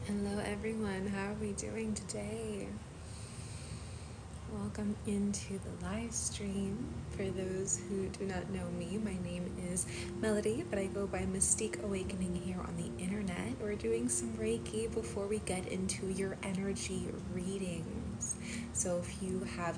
Hello everyone, how are we doing today? Welcome into the live stream. For those who do not know me, my name is Melody, but I go by Mystique Awakening here on the internet. We're doing some Reiki before we get into your energy readings. So if you have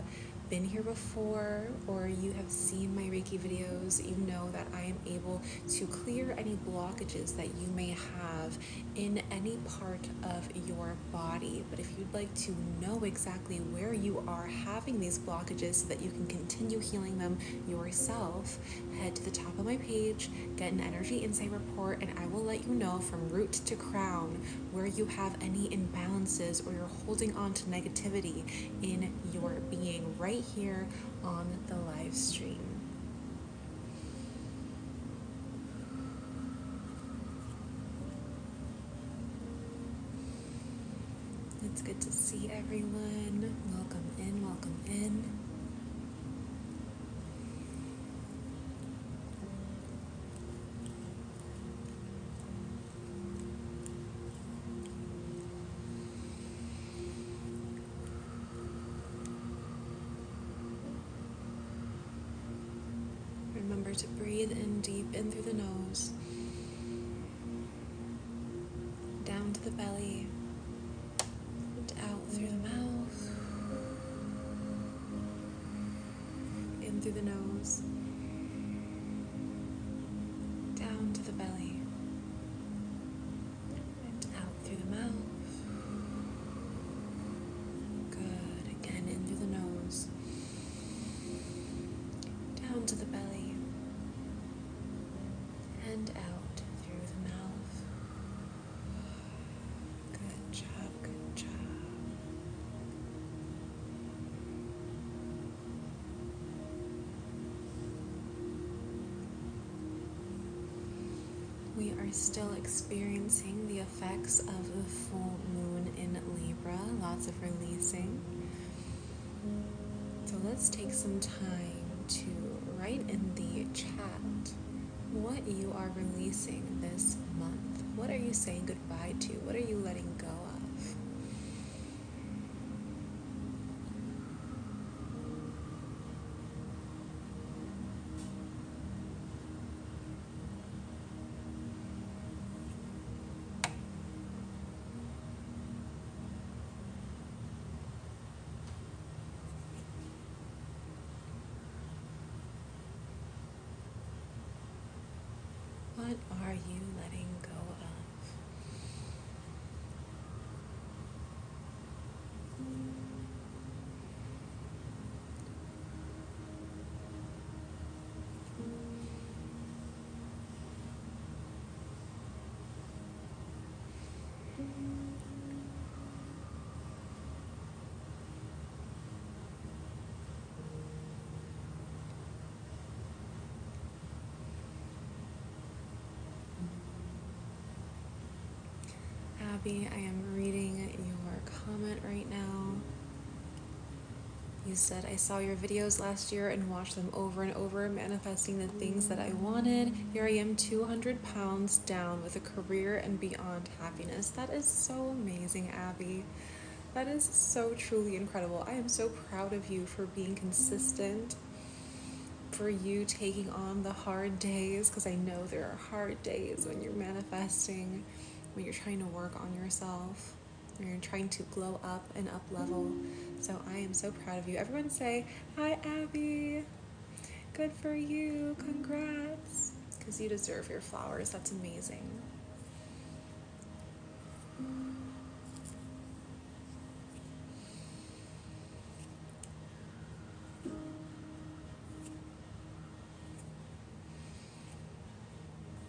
been here before or you have seen my Reiki videos, you know that I am able to clear any blockages that you may have in any part of your body. But if you'd like to know exactly where you are having these blockages so that you can continue healing them yourself, head to the top of my page, get an energy insight report, and I will let you know from root to crown where you have any imbalances or you're holding on to negativity in your being right here on the live stream. It's good to see everyone. Welcome in, welcome in. Remember to breathe in deep in through the nose, down to the belly, and out through the mouth, in through the nose, down to the belly, and out through the mouth. Good. Again, in through the nose, down to the belly, and out through the mouth. Good job, good job. We are still experiencing the effects of the full moon in Libra, lots of releasing. So let's take some time to write in the chat what you are releasing this month. What are you saying goodbye to? What are you letting go of? What are you letting go of? Abby, I am reading your comment right now. You said, I saw your videos last year and watched them over and over, manifesting the things that I wanted. Here I am 200 pounds down with a career and beyond happiness. That is so amazing, Abby. That is so truly incredible. I am so proud of you for being consistent, for you taking on the hard days, because I know there are hard days when you're manifesting, when you're trying to work on yourself, when you're trying to glow up and up level. So I am so proud of you. Everyone say, hi, Abby. Good for you. Congrats. Because you deserve your flowers. That's amazing.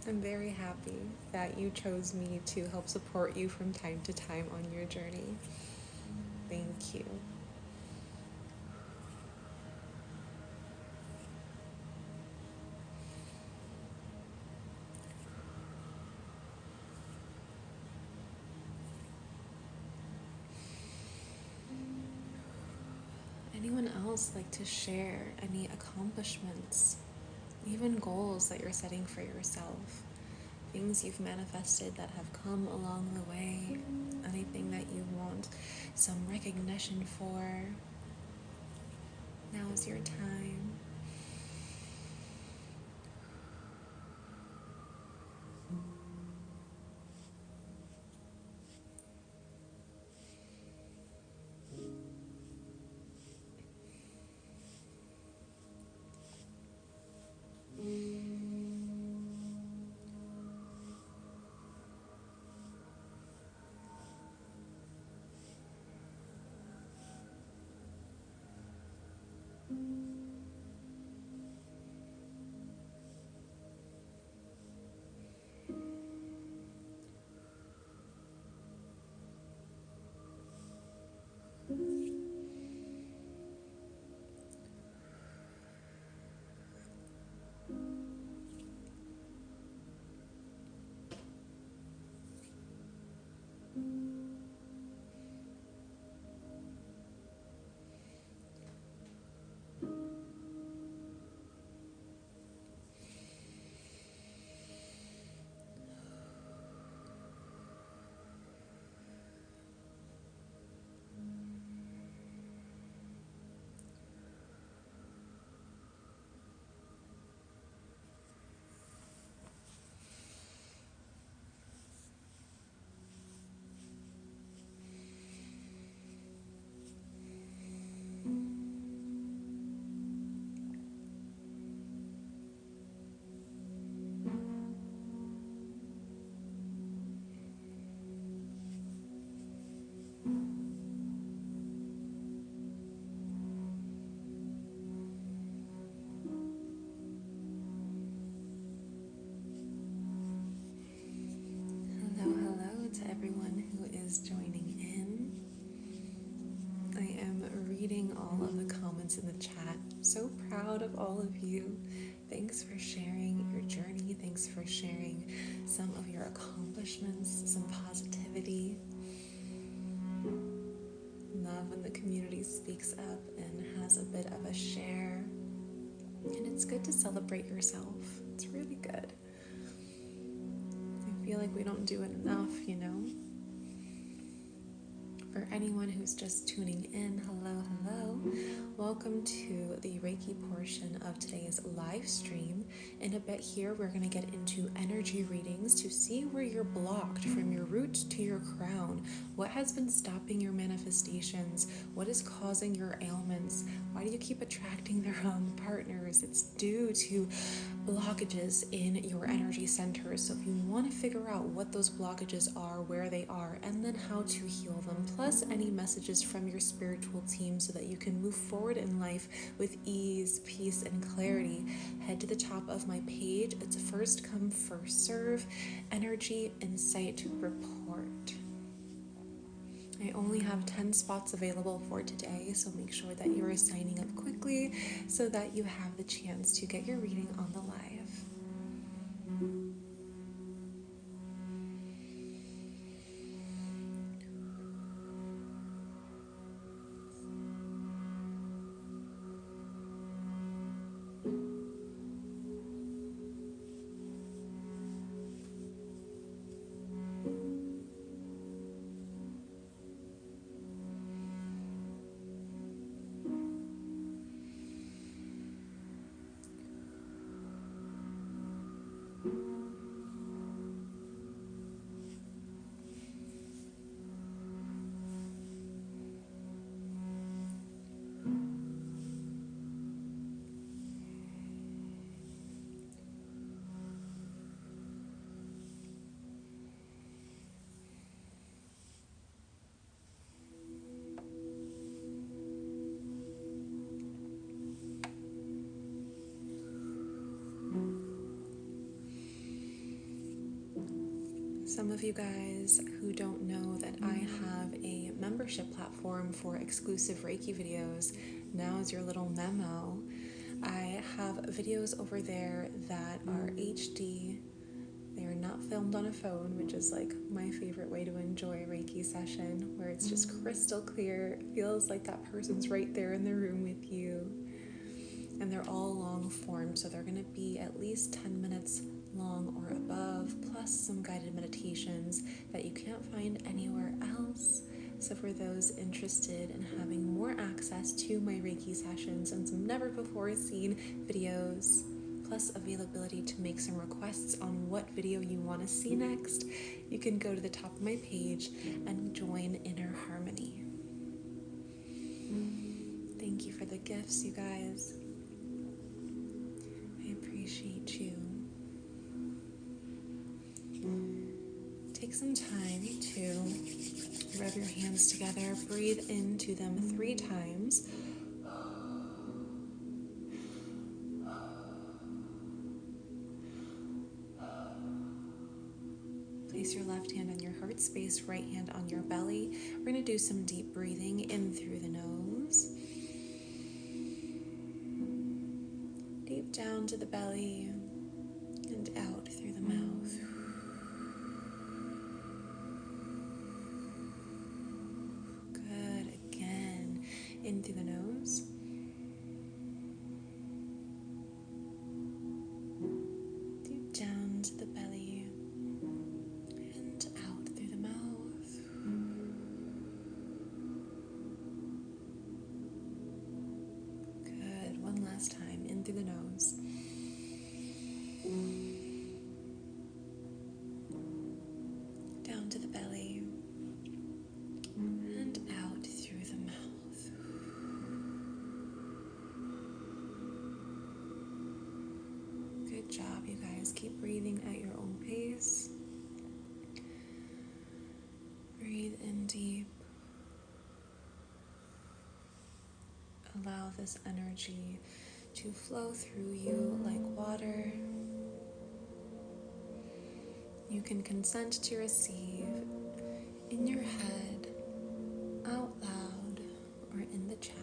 I'm very happy that you chose me to help support you from time to time on your journey. Thank you. Anyone else like to share any accomplishments, even goals that you're setting for yourself things you've manifested that have come along the way, anything that you want some recognition for. Now is your time. Hello to everyone who is joining in. I am reading all of the comments in the chat. So proud of all of you. Thanks for sharing your journey. Thanks for sharing some of your accomplishments, some positivity. Love when the community speaks up and has a bit of a share. And it's good to celebrate yourself. It's really good. I feel like we don't do it enough, you know? For anyone who's just tuning in, hello. Welcome to the Reiki portion of today's live stream. In a bit here, we're going to get into energy readings to see where you're blocked from your root to your crown. What has been stopping your manifestations? What is causing your ailments? Why do you keep attracting the wrong partners? It's due to blockages in your energy centers. So if you want to figure out what those blockages are, where they are, and then how to heal them, plus any messages from your spiritual team so that you can move forward in life with ease, peace, and clarity, head to the top of my page. It's a first come, first serve energy insight report. I only have 10 spots available for today, so make sure that you are signing up quickly so that you have the chance to get your reading on the live. Some of you guys who don't know that I have a membership platform for exclusive Reiki videos, now is your little memo. I have videos over there that are HD. They are not filmed on a phone, which is like my favorite way to enjoy a Reiki session, where it's just crystal clear. It feels like that person's right there in the room with you. And they're all long form, so they're going to be at least 10 minutes long or above, plus some guided meditations that you can't find anywhere else. So for those interested in having more access to my Reiki sessions and some never before seen videos, plus availability to make some requests on what video you want to see next, you can go to the top of my page and join Inner Harmony. Thank you for the gifts, you guys. I appreciate you. Take some time to rub your hands together, breathe into them 3 times. Place your left hand on your heart space, right hand on your belly. We're going to do some deep breathing in through the nose, deep down to the belly, and out through the mouth. Good. Again, in through the nose, deep down to the belly, and out through the mouth. Good. One last time, in through the nose. Down to the belly, and out through the mouth. Good job, you guys. Keep breathing at your own pace. Breathe in deep. Allow this energy to flow through you like water. You can consent to receive in your head, out loud, or in the chat.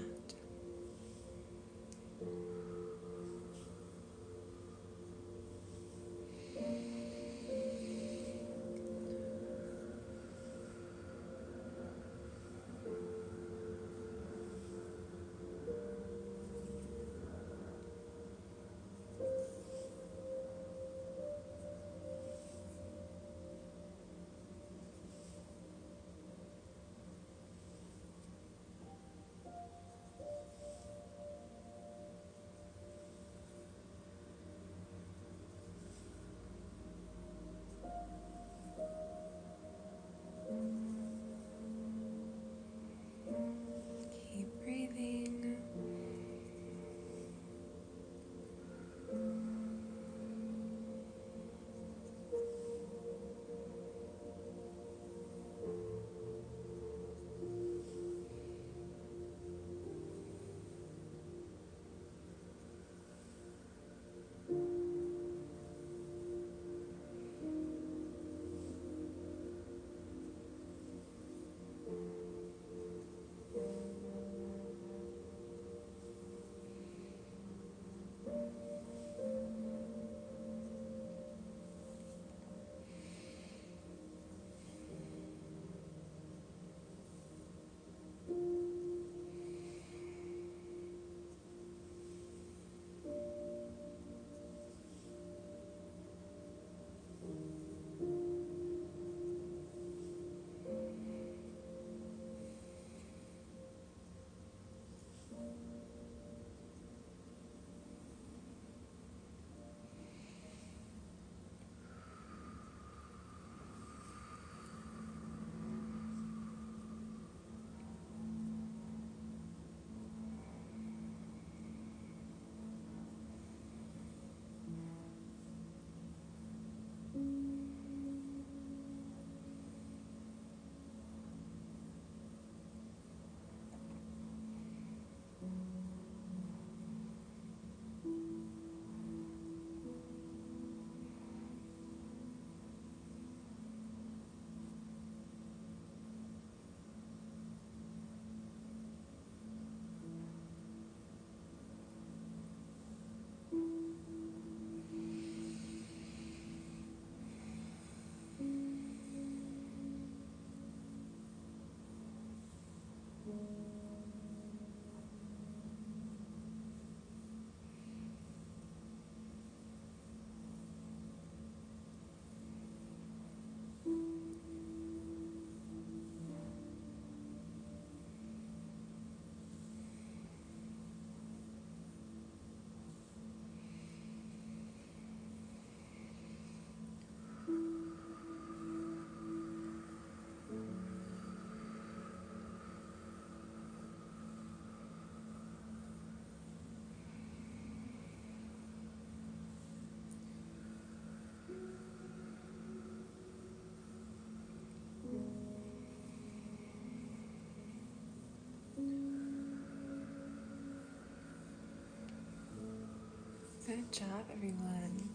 Good job, everyone.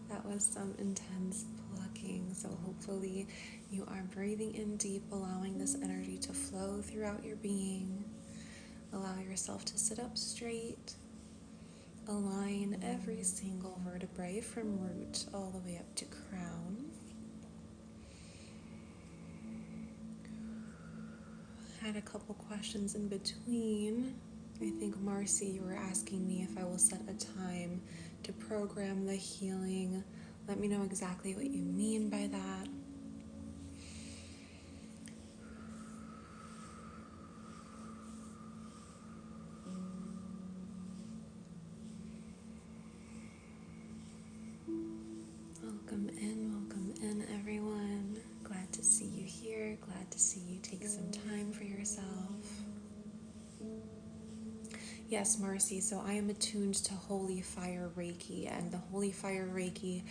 That was some intense plucking. So hopefully you are breathing in deep, allowing this energy to flow throughout your being. Allow yourself to sit up straight. Align every single vertebrae from root all the way up to crown. Had a couple questions in between. I think, Marcy, you were asking me if I will set a time to program the healing. Let me know exactly what you mean by that. Welcome in, everyone. Glad to see you here. Glad to see you take some time for yourself. Yes, Marcy, so I am attuned to Holy Fire Reiki, and the Holy Fire Reiki,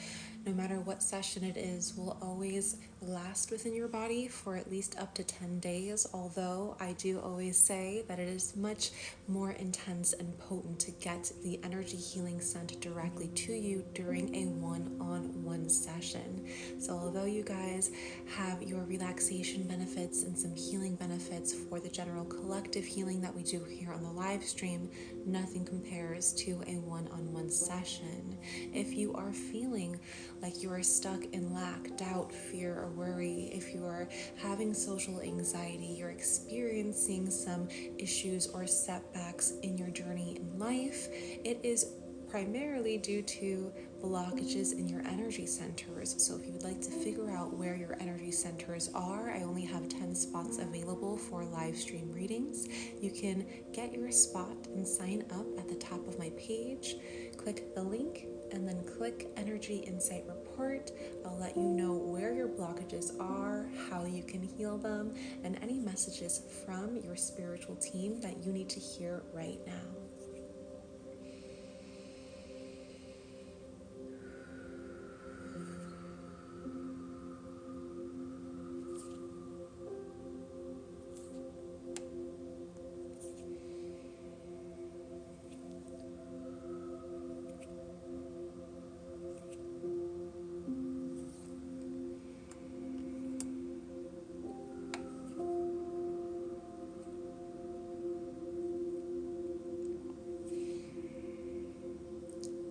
no matter what session it is, will always last within your body for at least up to 10 days, although I do always say that it is much more intense and potent to get the energy healing sent directly to you during a one-on-one session. So although you guys have your relaxation benefits and some healing benefits for the general collective healing that we do here on the live stream, nothing compares to a one-on-one session. If you are feeling like you are stuck in lack, doubt, fear, or worry, if you are having social anxiety, you're experiencing some issues or setbacks in your journey in life, it is primarily due to blockages in your energy centers. So if you would like to figure out where your energy centers are, I only have 10 spots available for live stream readings. You can get your spot and sign up at the top of my page. Click the link and then click Energy Insight Report. I'll let you know where your blockages are, how you can heal them, and any messages from your spiritual team that you need to hear right now.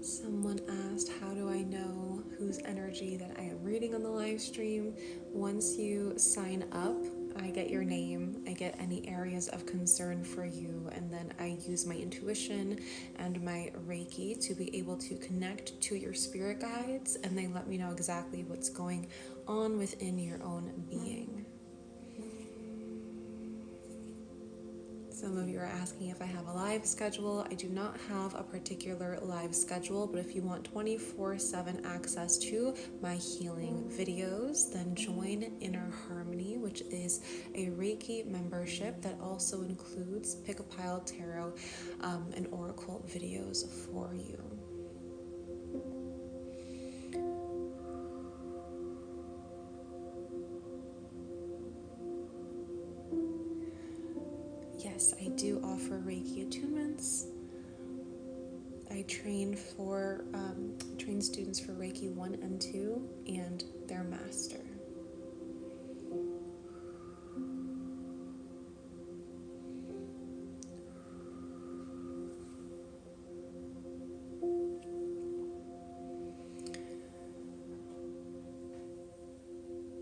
Someone asked, how do I know whose energy that I am reading on the live stream? Once you sign up, I get your name, I get any areas of concern for you, and then I use my intuition and my Reiki to be able to connect to your spirit guides, and they let me know exactly what's going on within your own being. Some of you are asking if I have a live schedule. I do not have a particular live schedule, but if you want 24/7 access to my healing videos, then join Inner Harmony, which is a Reiki membership that also includes Pick a Pile Tarot and Oracle videos for you. Yes, I do offer Reiki attunements. I train students for Reiki 1 and 2 and their master.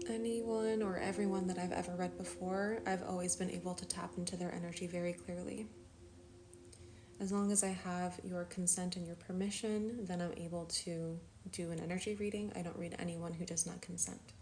Anyone or everyone that I've ever read before, I've always been able to tap into their energy very clearly. As long as I have your consent and your permission, then I'm able to do an energy reading. I don't read anyone who does not consent.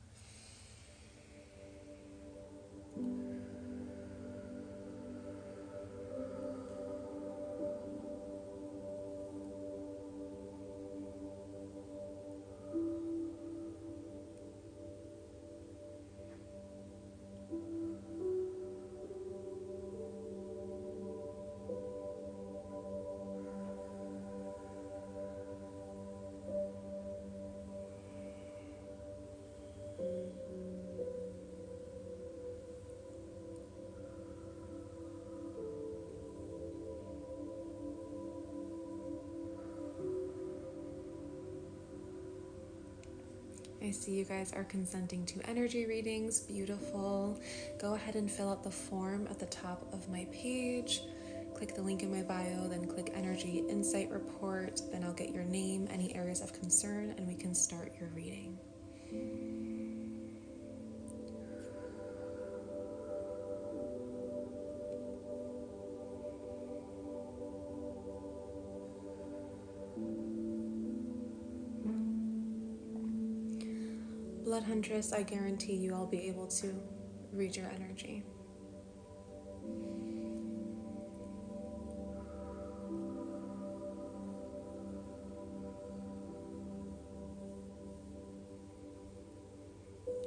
I see you guys are consenting to energy readings. Beautiful. Go ahead and fill out the form at the top of my page. Click the link in my bio, then click Energy Insight Report. Then I'll get your name, any areas of concern, and we can start your reading. Blood Huntress, I guarantee you I'll be able to read your energy.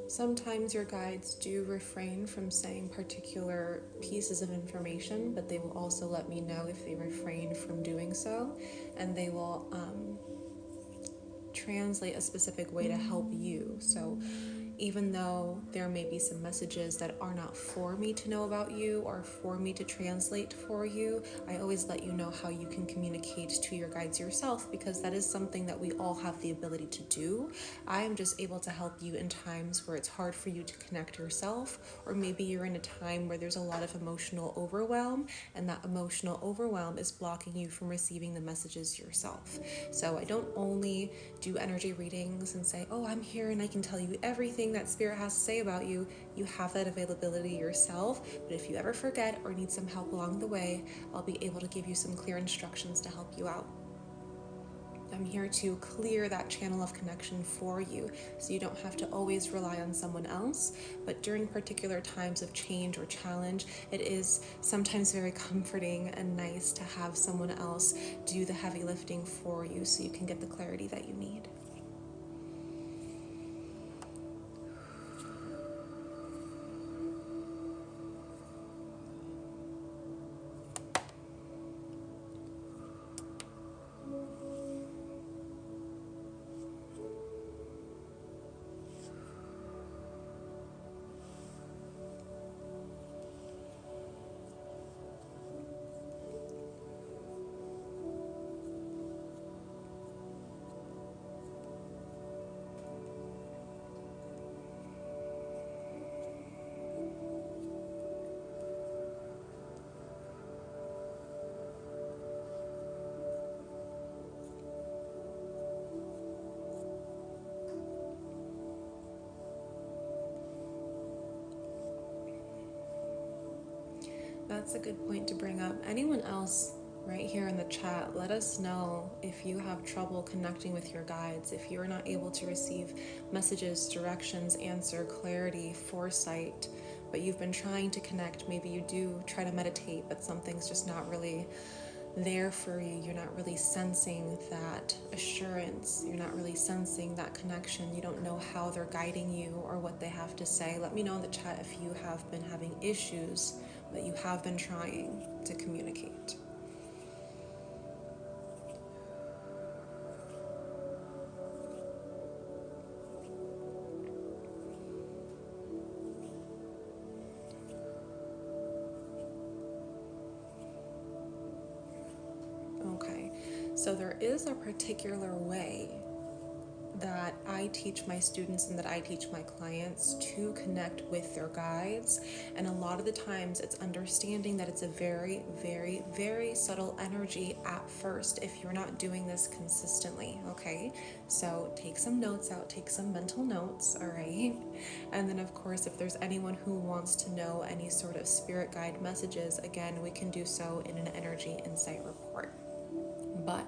Sometimes your guides do refrain from saying particular pieces of information, but they will also let me know if they refrain from doing so, and they will translate a specific way to help you. So even though there may be some messages that are not for me to know about you or for me to translate for you, I always let you know how you can communicate to your guides yourself, because that is something that we all have the ability to do. I am just able to help you in times where it's hard for you to connect yourself, or maybe you're in a time where there's a lot of emotional overwhelm, and that emotional overwhelm is blocking you from receiving the messages yourself. So I don't only do energy readings and say, oh, I'm here and I can tell you everything that Spirit has to say about you. You have that availability yourself, but if you ever forget or need some help along the way, I'll be able to give you some clear instructions to help you out. I'm here to clear that channel of connection for you, so you don't have to always rely on someone else. But during particular times of change or challenge, it is sometimes very comforting and nice to have someone else do the heavy lifting for you so you can get the clarity that you need. That's a good point to bring up. Anyone else right here in the chat, let us know if you have trouble connecting with your guides, if you are not able to receive messages, directions, answer, clarity, foresight, but you've been trying to connect. Maybe you do try to meditate, but something's just not really there for you. You're not really sensing that assurance. You're not really sensing that connection. You don't know how they're guiding you or what they have to say. Let me know in the chat if you have been having issues, but you have been trying to communicate. Okay, so there is a particular way that I teach my students and that I teach my clients to connect with their guides. And a lot of the times it's understanding that it's a very, very, very subtle energy at first if you're not doing this consistently, okay? So take some notes out, take some mental notes, all right? And then of course, if there's anyone who wants to know any sort of spirit guide messages, again, we can do so in an energy insight report. But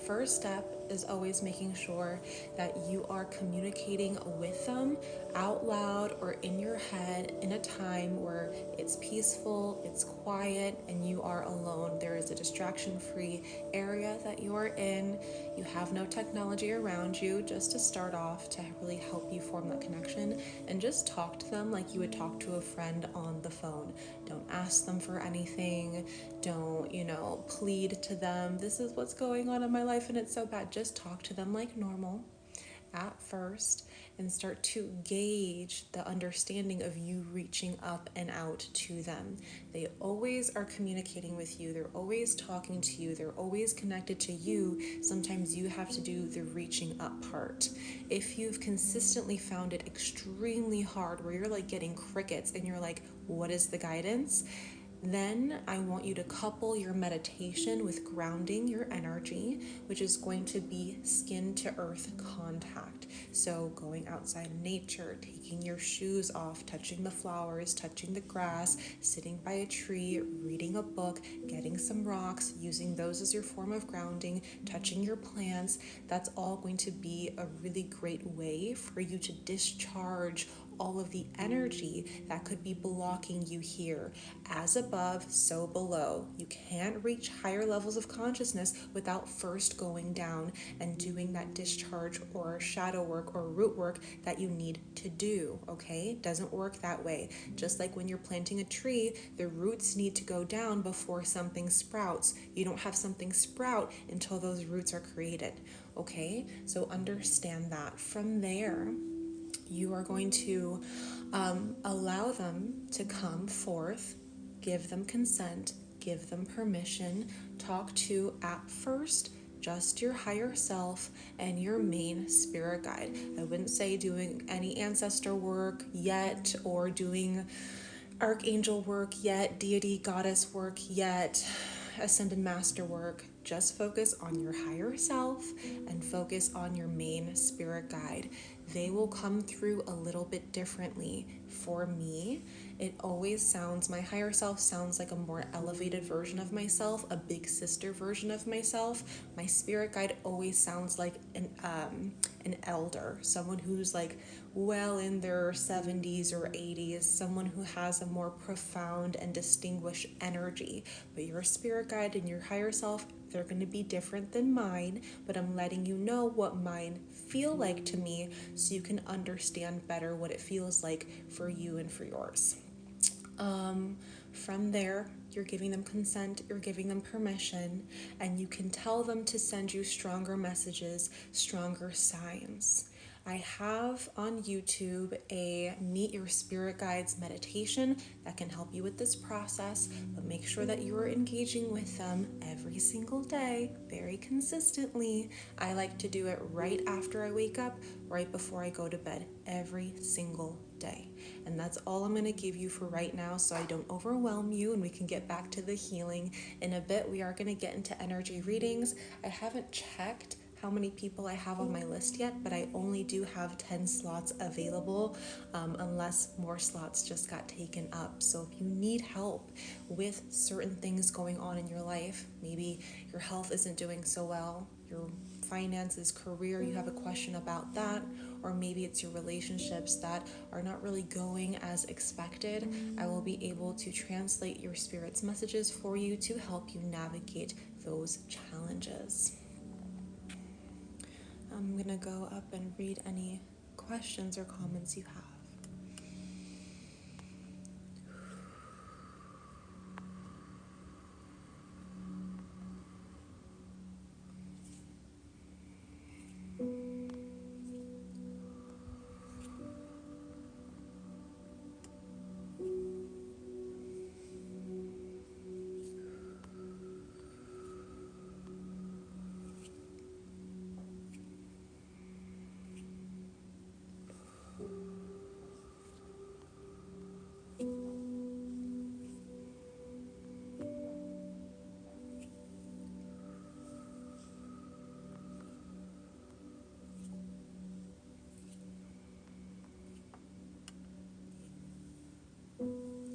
first step is always making sure that you are communicating with them out loud or in your head in a time where it's peaceful, it's quiet, and you are alone. There is a distraction-free area that you are in. You have no technology around you, just to start off to really help you form that connection, and just talk to them like you would talk to a friend on the phone. Don't ask them for anything. Don't, plead to them. This is what's going on in my life and it's so bad. Just talk to them like normal at first and start to gauge the understanding of you reaching up and out to them. They always are communicating with you. They're always talking to you. They're always connected to you. Sometimes you have to do the reaching up part. If you've consistently found it extremely hard where you're like getting crickets and you're like, what is the guidance? Then I want you to couple your meditation with grounding your energy, which is going to be skin to earth contact. So going outside in nature, taking your shoes off, touching the flowers, touching the grass, sitting by a tree, reading a book, getting some rocks, using those as your form of grounding, touching your plants. That's all going to be a really great way for you to discharge all of the energy that could be blocking you here. As above, so below. You can't reach higher levels of consciousness without first going down and doing that discharge or shadow work or root work that you need to do, okay? It doesn't work that way. Just like when you're planting a tree, the roots need to go down before something sprouts. You don't have something sprout until those roots are created, okay? So understand that. From there, you are going to allow them to come forth, give them consent, give them permission, talk to, at first, just your higher self and your main spirit guide. I wouldn't say doing any ancestor work yet or doing archangel work yet, deity, goddess work yet, ascended master work. Just focus on your higher self and focus on your main spirit guide. They will come through a little bit differently. For me, it always sounds, my higher self sounds like a more elevated version of myself, a big sister version of myself. My spirit guide always sounds like an elder, someone who's like well in their 70s or 80s, someone who has a more profound and distinguished energy. But your spirit guide and your higher self, they're going to be different than mine, but I'm letting you know what mine feel like to me so you can understand better what it feels like for you and for yours. From there, you're giving them consent, you're giving them permission, and you can tell them to send you stronger messages, stronger signs. I have on YouTube a Meet Your Spirit Guides meditation that can help you with this process, but make sure that you are engaging with them every single day, very consistently. I like to do it right after I wake up, right before I go to bed, every single day. And that's all I'm going to give you for right now so I don't overwhelm you and we can get back to the healing. In a bit, we are going to get into energy readings. I haven't checked how many people I have on my list yet, but I only do have 10 slots available unless more slots just got taken up. So if you need help with certain things going on in your life, maybe your health isn't doing so well, your finances, career, you have a question about that, or maybe it's your relationships that are not really going as expected, I will be able to translate your spirit's messages for you to help you navigate those challenges. I'm going to go up and read any questions or comments you have.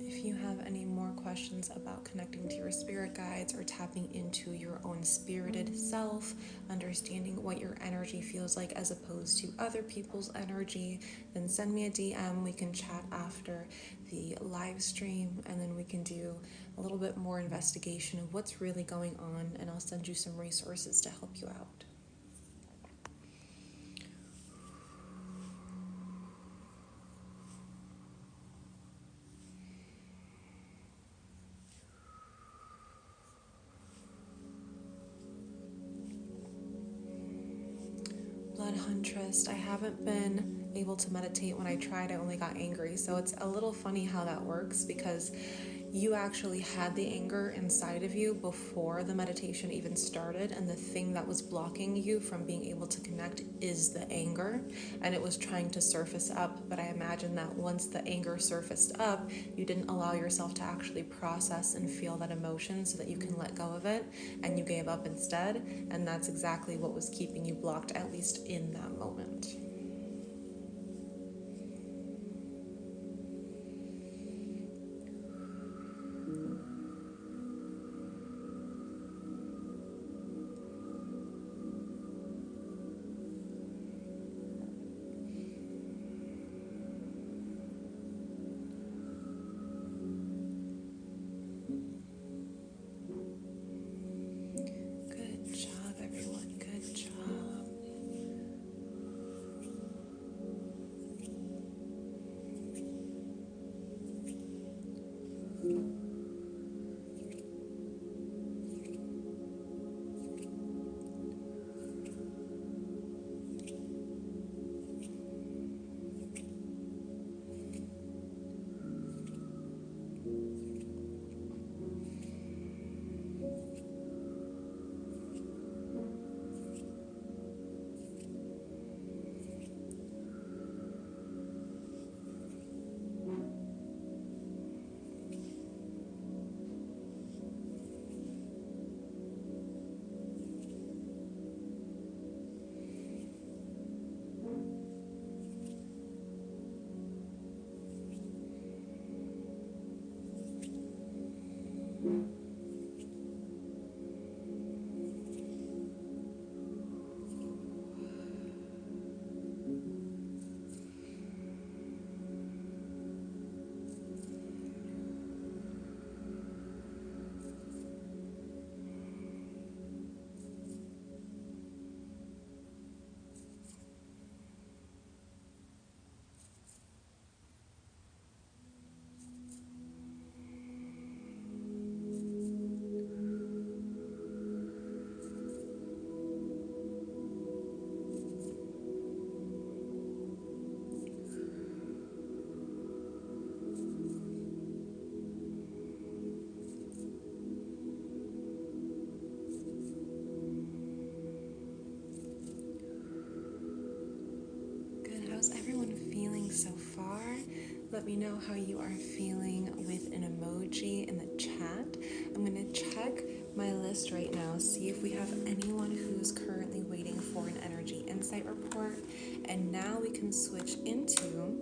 If you have any more questions about connecting to your spirit guides or tapping into your own spirited self, understanding what your energy feels like as opposed to other people's energy, then send me a DM. We can chat after the live stream and then we can do a little bit more investigation of what's really going on, and I'll send you some resources to help you out. God, Huntress, I haven't been able to meditate. When I tried, I only got angry. So it's a little funny how that works, because you actually had the anger inside of you before the meditation even started, and the thing that was blocking you from being able to connect is the anger, and it was trying to surface up. But I imagine that once the anger surfaced up, you didn't allow yourself to actually process and feel that emotion so that you can let go of it, and you gave up instead, and that's exactly what was keeping you blocked, at least in that moment. Good job, everyone. Good job. Good. How's everyone feeling so far? Let me know how you are feeling with an emoji in the chat. I'm going to check my list right now, see if we have anyone who's currently waiting for an energy insight report. And now we can switch into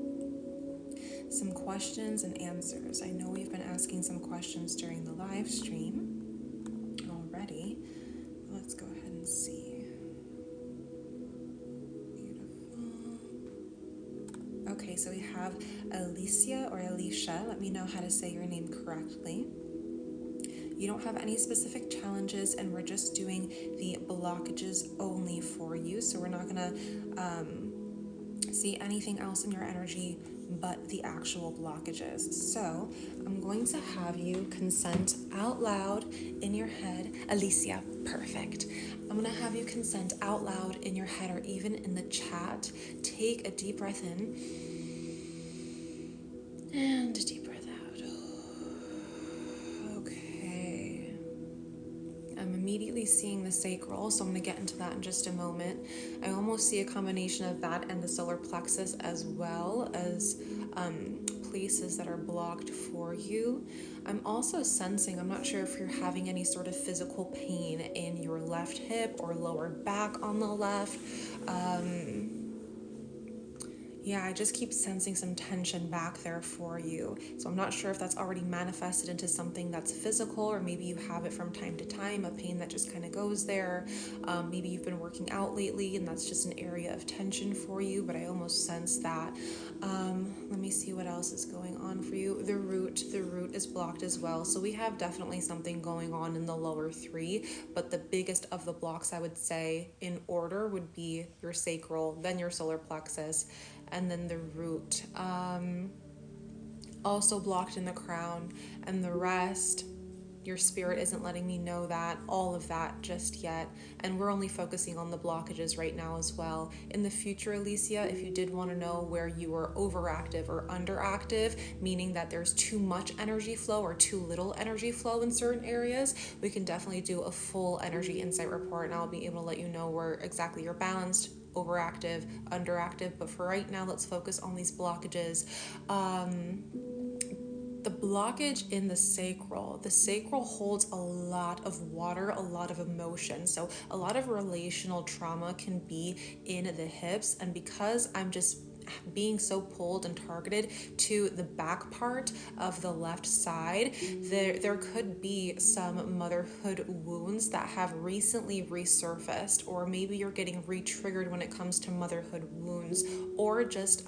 some questions and answers. I know we've been asking some questions during the live stream already. Let's go ahead and see. Beautiful. Okay, so we have Alicia or Alicia. Let me know how to say your name correctly. You don't have any specific challenges, and we're just doing the blockages only for you. So we're not gonna see anything else in your energy but the actual blockages. So I'm going to have you consent out loud in your head. Alicia, perfect. I'm gonna have you consent out loud in your head or even in the chat. Take a deep breath in and a deep breath out. Okay. I'm immediately seeing the sacral, so I'm going to get into that in just a moment. I almost see a combination of that and the solar plexus, as well as places that are blocked for you. I'm also sensing, I'm not sure if you're having any sort of physical pain in your left hip or lower back on the left. Yeah, I just keep sensing some tension back there for you. So I'm not sure if that's already manifested into something that's physical, or maybe you have it from time to time, a pain that just kind of goes there. Maybe you've been working out lately and that's just an area of tension for you, but I almost sense that. Let me see what else is going on for you. The root is blocked as well. So we have definitely something going on in the lower three, but the biggest of the blocks, I would say, in order would be your sacral, then your solar plexus, and then the root. Also blocked in the crown, and the rest your spirit isn't letting me know that, all of that just yet. And we're only focusing on the blockages right now as well. In the future, Alicia, if you did want to know where you are overactive or underactive, meaning that there's too much energy flow or too little energy flow in certain areas, we can definitely do a full energy insight report, and I'll be able to let you know where exactly you're balanced, overactive, underactive. But for right now, let's focus on these blockages. The blockage in the sacral holds a lot of water, a lot of emotion. So a lot of relational trauma can be in the hips. And because I'm just being so pulled and targeted to the back part of the left side, there could be some motherhood wounds that have recently resurfaced, or maybe you're getting re-triggered when it comes to motherhood wounds, or just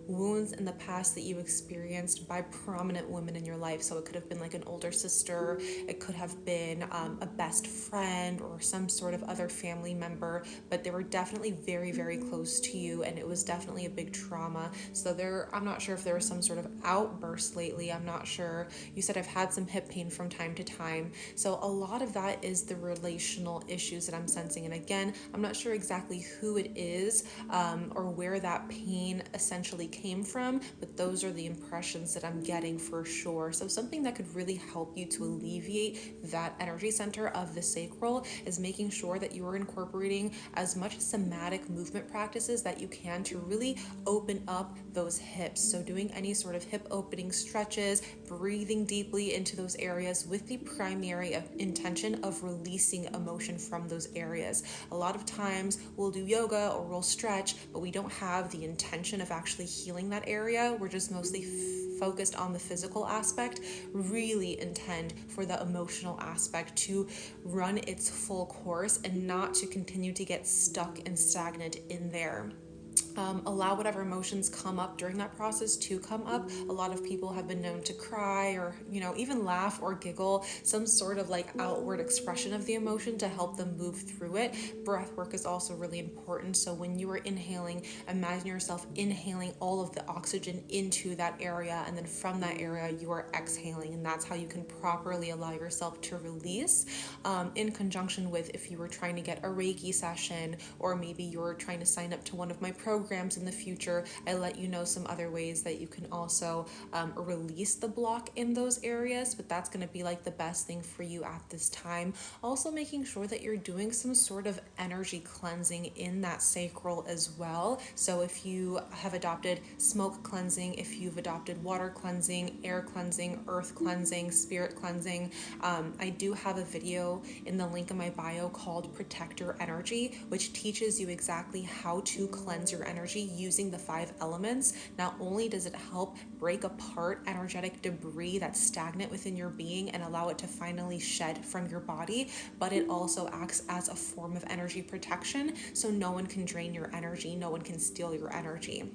wounds in the past that you experienced by prominent women in your life. So it could have been like an older sister, it could have been a best friend or some sort of other family member, but they were definitely very, very close to you, and it was definitely a big trauma. So I'm not sure if there was some sort of outburst lately. I'm not sure. You said I've had some hip pain from time to time. So a lot of that is the relational issues that I'm sensing. And again, I'm not sure exactly who it is or where that pain essentially came from, but those are the impressions that I'm getting for sure. So something that could really help you to alleviate that energy center of the sacral is making sure that you are incorporating as much somatic movement practices that you can to really open up those hips. So doing any sort of hip opening stretches, breathing deeply into those areas with the primary intention of releasing emotion from those areas. A lot of times we'll do yoga or we'll stretch, but we don't have the intention of actually healing that area. We're just mostly focused on the physical aspect. Really intend for the emotional aspect to run its full course and not to continue to get stuck and stagnant in there. Allow whatever emotions come up during that process to come up. A lot of people have been known to cry or, even laugh or giggle, some sort of like outward expression of the emotion to help them move through it. Breath work is also really important. So when you are inhaling, imagine yourself inhaling all of the oxygen into that area, and then from that area you are exhaling, and that's how you can properly allow yourself to release. In conjunction with, if you were trying to get a Reiki session, or maybe you're trying to sign up to one of my programs in the future, I let you know some other ways that you can also release the block in those areas, but that's going to be like the best thing for you at this time. Also making sure that you're doing some sort of energy cleansing in that sacral as well. So if you have adopted smoke cleansing, if you've adopted water cleansing, air cleansing, earth cleansing, spirit cleansing, I do have a video in the link in my bio called Protect Your Energy, which teaches you exactly how to cleanse your energy using the 5 elements. Not only does it help break apart energetic debris that's stagnant within your being and allow it to finally shed from your body, but it also acts as a form of energy protection, so no one can drain your energy, no one can steal your energy.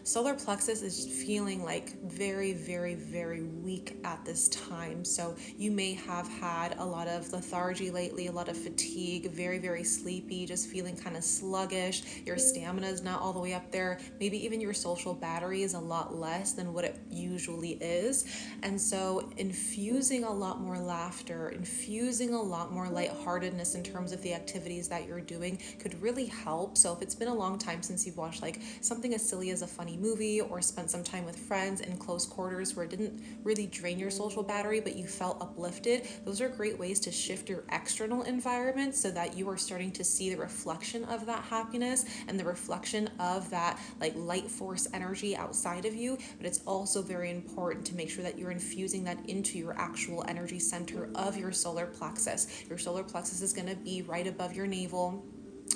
Solar plexus is feeling like very, very, very weak at this time. So you may have had a lot of lethargy lately, a lot of fatigue, very, very sleepy, just feeling kind of sluggish. Your stamina is not all the way up there. Maybe even your social battery is a lot less than what it usually is. And so infusing a lot more laughter, infusing a lot more lightheartedness in terms of the activities that you're doing could really help. So if it's been a long time since you've watched like something as silly as a funny movie, or spent some time with friends in close quarters where it didn't really drain your social battery but you felt uplifted, those are great ways to shift your external environment so that you are starting to see the reflection of that happiness and the reflection of that like light force energy outside of you. But it's also very important to make sure that you're infusing that into your actual energy center of your solar plexus. Your solar plexus is going to be right above your navel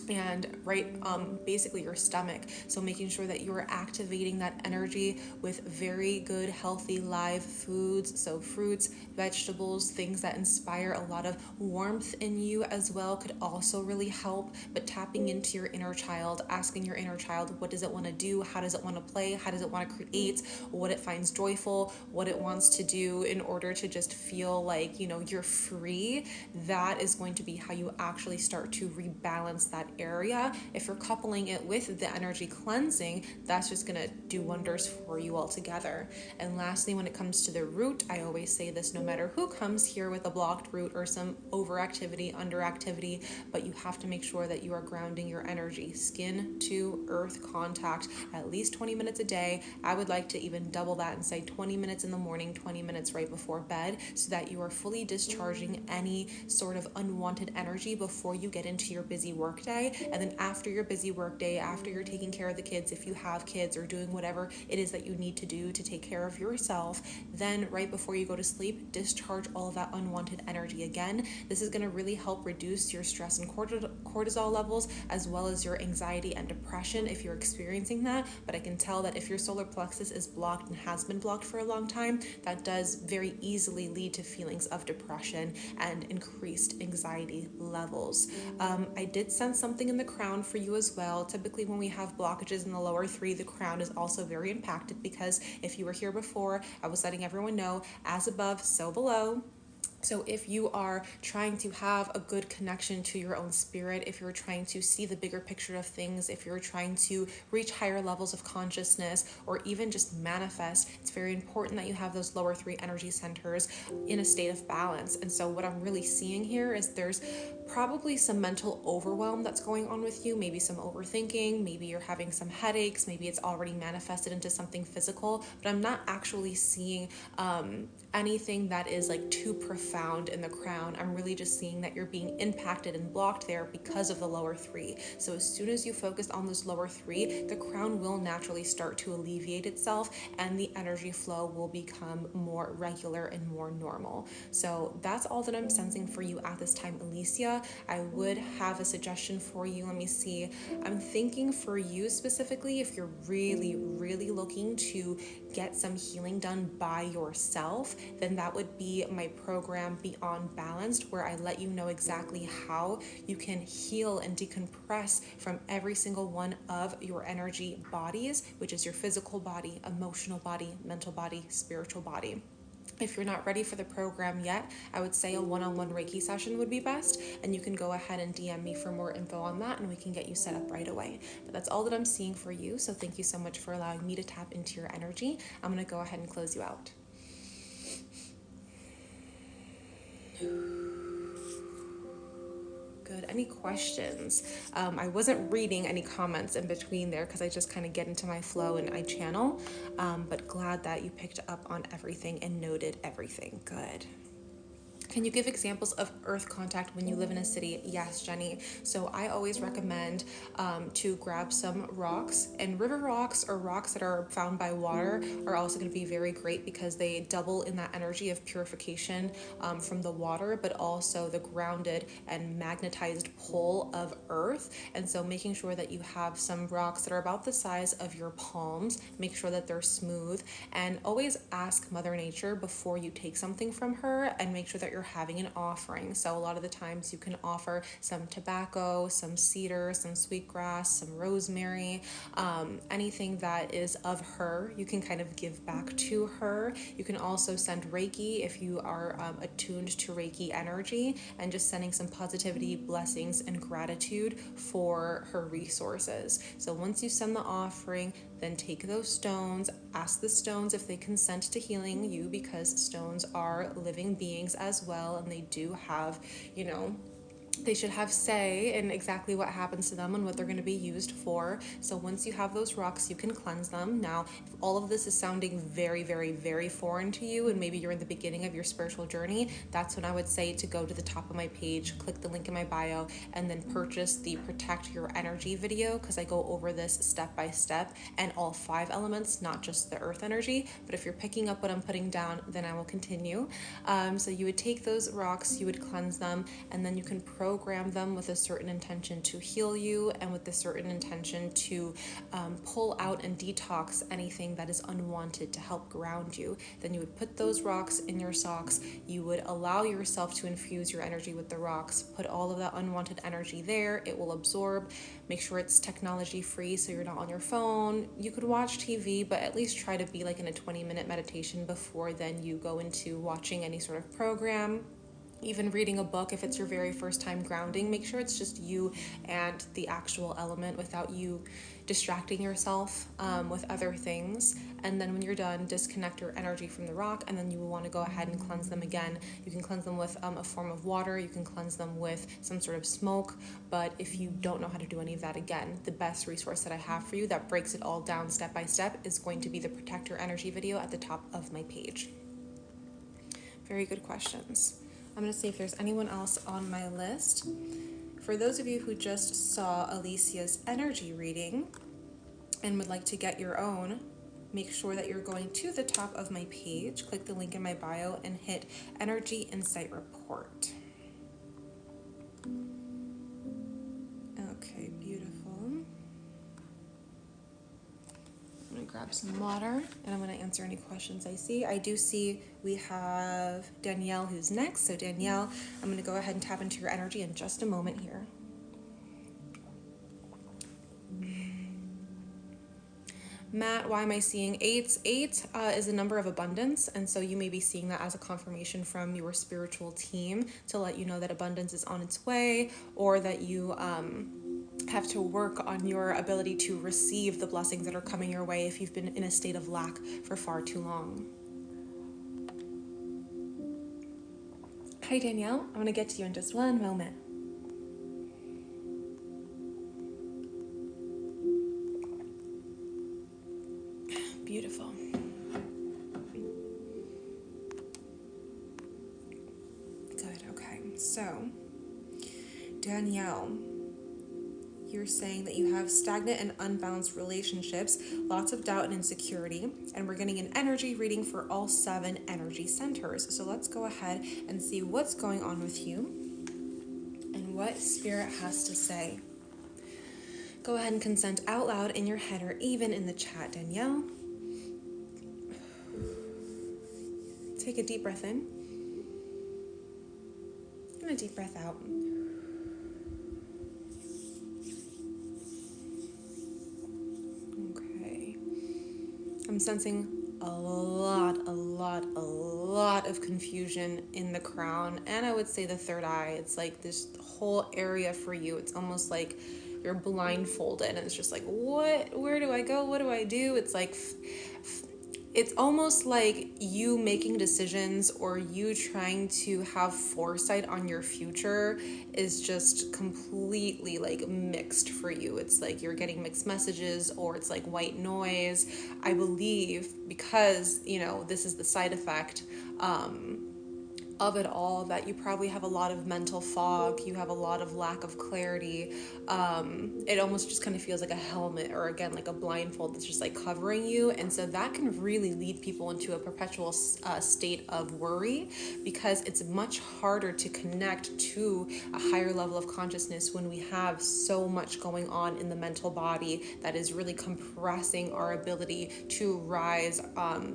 and right basically your stomach. So making sure that you are activating that energy with very good healthy live foods, so fruits, vegetables, things that inspire a lot of warmth in you as well could also really help. But tapping into your inner child, asking your inner child, what does it want to do, how does it want to play, how does it want to create, what it finds joyful, what it wants to do in order to just feel like you're free. That is going to be how you actually start to rebalance that area, if you're coupling it with the energy cleansing, that's just going to do wonders for you altogether. And lastly, when it comes to the root, I always say this, no matter who comes here with a blocked root or some overactivity, underactivity, but you have to make sure that you are grounding your energy, skin to earth contact, at least 20 minutes a day. I would like to even double that and say 20 minutes in the morning, 20 minutes right before bed, so that you are fully discharging any sort of unwanted energy before you get into your busy work day. And then after your busy work day, after you're taking care of the kids, if you have kids, or doing whatever it is that you need to do to take care of yourself, then right before you go to sleep, discharge all of that unwanted energy again. This is going to really help reduce your stress and cortisol levels, as well as your anxiety and depression if you're experiencing that. But I can tell that if your solar plexus is blocked and has been blocked for a long time, that does very easily lead to feelings of depression and increased anxiety levels. I did sense something in the crown for you as well. Typically when we have blockages in the lower three, the crown is also very impacted, because if you were here before, I was letting everyone know, as above, so below. So if you are trying to have a good connection to your own spirit, if you're trying to see the bigger picture of things, if you're trying to reach higher levels of consciousness, or even just manifest, it's very important that you have those lower three energy centers in a state of balance. And so what I'm really seeing here is there's probably some mental overwhelm that's going on with you, maybe some overthinking, maybe you're having some headaches, maybe it's already manifested into something physical, but I'm not actually seeing anything that is like too profound in the crown. I'm really just seeing that you're being impacted and blocked there because of the lower three. So as soon as you focus on those lower three, the crown will naturally start to alleviate itself, and the energy flow will become more regular and more normal. So that's all that I'm sensing for you at this time, Alicia. I would have a suggestion for you. Let me see. I'm thinking for you specifically, if you're really, really looking to get some healing done by yourself, then that would be my program Beyond Balanced, where I let you know exactly how you can heal and decompress from every single one of your energy bodies, which is your physical body, emotional body, mental body, spiritual body. If you're not ready for the program yet, I would say a one-on-one Reiki session would be best, and you can go ahead and DM me for more info on that, and we can get you set up right away. But that's all that I'm seeing for you, so thank you so much for allowing me to tap into your energy. I'm going to go ahead and close you out. Good. Any questions? I wasn't reading any comments in between there because I just kind of get into my flow and I channel, but glad that you picked up on everything and noted everything. Good. Can you give examples of earth contact when you live in a city? Yes, Jenny. So I always recommend to grab some rocks, and river rocks or rocks that are found by water are also going to be very great because they double in that energy of purification from the water, but also the grounded and magnetized pull of earth. And so making sure that you have some rocks that are about the size of your palms, make sure that they're smooth, and always ask Mother Nature before you take something from her, and make sure that you're having an offering. So a lot of the times you can offer some tobacco, some cedar, some sweetgrass, some rosemary, anything that is of her, you can kind of give back to her. You can also send Reiki if you are attuned to Reiki energy, and just sending some positivity, blessings, and gratitude for her resources. So once you send the offering, then take those stones, ask the stones if they consent to healing you, because stones are living beings as well, and they do have, they should have say in exactly what happens to them and what they're going to be used for. So once you have those rocks, you can cleanse them. Now, if all of this is sounding very, very, very foreign to you, and maybe you're in the beginning of your spiritual journey, that's when I would say to go to the top of my page, click the link in my bio, and then purchase the Protect Your Energy video, because I go over this step by step and all 5 elements, not just the earth energy. But if you're picking up what I'm putting down, then I will continue. So you would take those rocks, you would cleanse them, and then you can program them with a certain intention to heal you, and with a certain intention to pull out and detox anything that is unwanted to help ground you. Then you would put those rocks in your socks. You would allow yourself to infuse your energy with the rocks, put all of that unwanted energy there. It will absorb. Make sure it's technology free, so you're not on your phone. You could watch TV, but at least try to be like in a 20-minute meditation before then you go into watching any sort of program. even reading a book, if it's your very first time grounding, make sure it's just you and the actual element without you distracting yourself with other things. And then when you're done, disconnect your energy from the rock, and then you will want to go ahead and cleanse them again. You can cleanse them with a form of water, you can cleanse them with some sort of smoke, but if you don't know how to do any of that, again, the best resource that I have for you that breaks it all down step by step is going to be the Protect Your Energy video at the top of my page. Very good questions. I'm going to see if there's anyone else on my list. For those of you who just saw Alicia's energy reading and would like to get your own, make sure that you're going to the top of my page, click the link in my bio, and hit Energy Insight Report. Okay, beautiful. I'm going to grab some water, and I'm going to answer any questions I see. I do see we have Danielle who's next. So Danielle, I'm going to go ahead and tap into your energy in just a moment here. Matt, why am I seeing 8? 8 is a number of abundance, and so you may be seeing that as a confirmation from your spiritual team to let you know that abundance is on its way, or that you have to work on your ability to receive the blessings that are coming your way if you've been in a state of lack for far too long. Hi Danielle, I'm going to get to you in just one moment. Beautiful. Good, okay. So, Danielle, you're saying that you have stagnant and unbalanced relationships, lots of doubt and insecurity, and we're getting an energy reading for all 7 energy centers. So let's go ahead and see what's going on with you and what Spirit has to say. Go ahead and consent out loud in your head or even in the chat, Danielle. Take a deep breath in and a deep breath out. Okay. I'm sensing a lot of confusion in the crown, and I would say the third eye. It's like this whole area for you. It's almost like you're blindfolded, and it's just like, what? Where do I go? What do I do? It's like... It's almost like you making decisions or you trying to have foresight on your future is just completely like mixed for you. It's like you're getting mixed messages, or it's like white noise. I believe because, you know, this is the side effect of it all, that you probably have a lot of mental fog, you have a lot of lack of clarity. It almost just kind of feels like a helmet, or again like a blindfold that's just like covering you, and so that can really lead people into a perpetual state of worry, because it's much harder to connect to a higher level of consciousness when we have so much going on in the mental body that is really compressing our ability to rise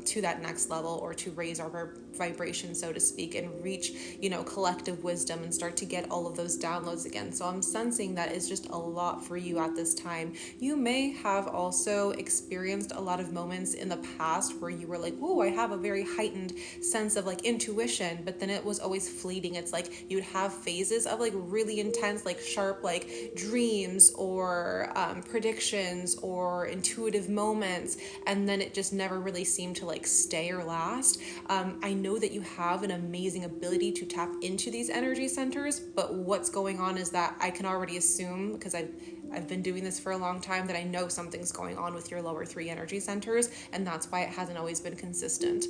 to that next level, or to raise our vibration, so to speak, and reach, you know, collective wisdom and start to get all of those downloads again. So I'm sensing that is just a lot for you at this time. You may have also experienced a lot of moments in the past where you were like, oh, I have a very heightened sense of like intuition, but then it was always fleeting. It's like you'd have phases of like really intense, like sharp, like dreams or predictions or intuitive moments, and then it just never really seemed to like stay or last. I know that you have an amazing ability to tap into these energy centers, but what's going on is that I can already assume, because I've been doing this for a long time, that I know something's going on with your lower 3 energy centers, and that's why it hasn't always been consistent.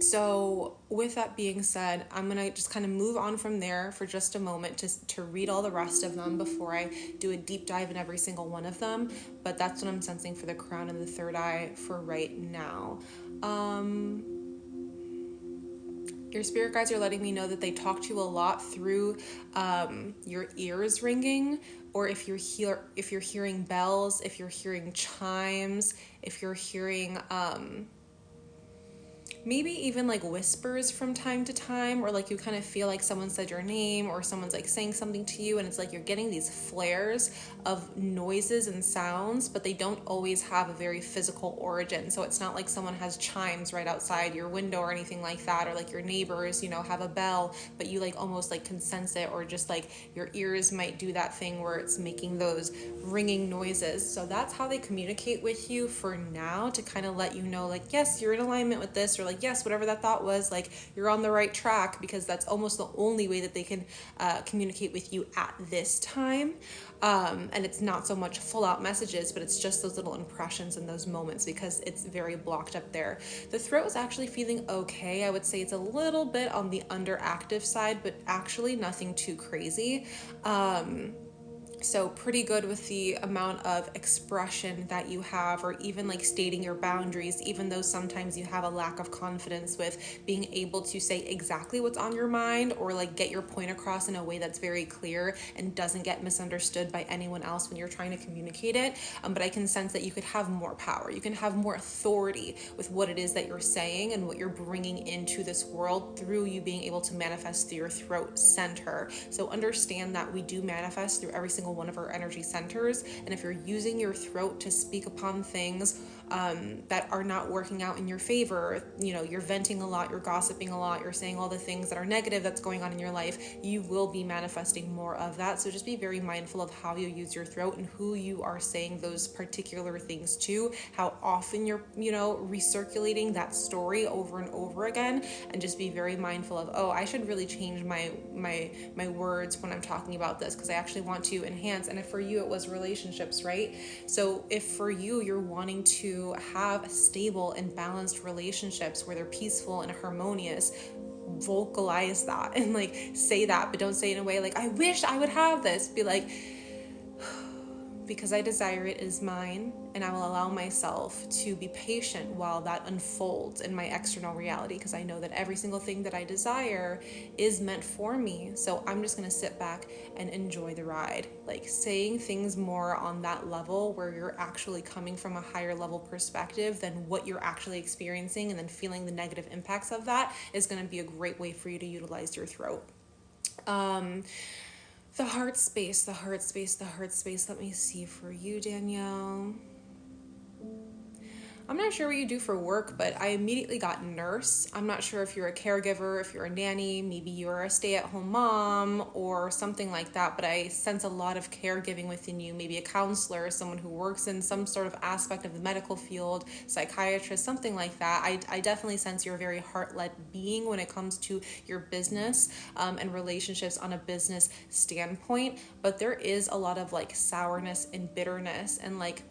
So with that being said, I'm going to just kind of move on from there for just a moment to read all the rest of them before I do a deep dive in every single one of them. But that's what I'm sensing for the crown and the third eye for right now. Your spirit guides are letting me know that they talk to you a lot through your ears ringing, or if you're hearing bells, if you're hearing chimes, if you're hearing maybe even like whispers from time to time, or like you kind of feel like someone said your name or someone's like saying something to you, and it's like you're getting these flares of noises and sounds, but they don't always have a very physical origin. So it's not like someone has chimes right outside your window or anything like that, or like your neighbors, you know, have a bell, but you like almost like can sense it, or just like your ears might do that thing where it's making those ringing noises. So that's how they communicate with you for now, to kind of let you know, like, yes, you're in alignment with this, or like, yes, whatever that thought was, like, you're on the right track, because that's almost the only way that they can communicate with you at this time. And it's not so much full out messages, but it's just those little impressions in those moments, because it's very blocked up there. The throat is actually feeling okay. I would say it's a little bit on the underactive side, but actually nothing too crazy. So pretty good with the amount of expression that you have, or even like stating your boundaries, even though sometimes you have a lack of confidence with being able to say exactly what's on your mind, or like get your point across in a way that's very clear and doesn't get misunderstood by anyone else when you're trying to communicate it. But I can sense that you could have more power. You can have more authority with what it is that you're saying and what you're bringing into this world through you being able to manifest through your throat center. So understand that we do manifest through every single one of our energy centers, and if you're using your throat to speak upon things that are not working out in your favor, you know, you're venting a lot, you're gossiping a lot, you're saying all the things that are negative that's going on in your life, you will be manifesting more of that. So just be very mindful of how you use your throat and who you are saying those particular things to, how often you're, you know, recirculating that story over and over again, and just be very mindful of, oh, I should really change my words when I'm talking about this, because I actually want to enhance. And if for you it was relationships, right? So if for you you're wanting to have stable and balanced relationships where they're peaceful and harmonious, vocalize that and like say that, but don't say it in a way like, I wish I would have this. Be like, because I desire it is mine, and I will allow myself to be patient while that unfolds in my external reality, because I know that every single thing that I desire is meant for me. So I'm just going to sit back and enjoy the ride. Like saying things more on that level where you're actually coming from a higher level perspective than what you're actually experiencing, and then feeling the negative impacts of that is going to be a great way for you to utilize your throat. The heart space, the heart space, the heart space. Let me see for you, Danielle. I'm not sure what you do for work, but I immediately got nurse. I'm not sure if you're a caregiver, if you're a nanny, maybe you're a stay-at-home mom or something like that, but I sense a lot of caregiving within you, maybe a counselor, someone who works in some sort of aspect of the medical field, psychiatrist, something like that. I definitely sense you're a very heart-led being when it comes to your business and relationships on a business standpoint, but there is a lot of like sourness and bitterness, and like,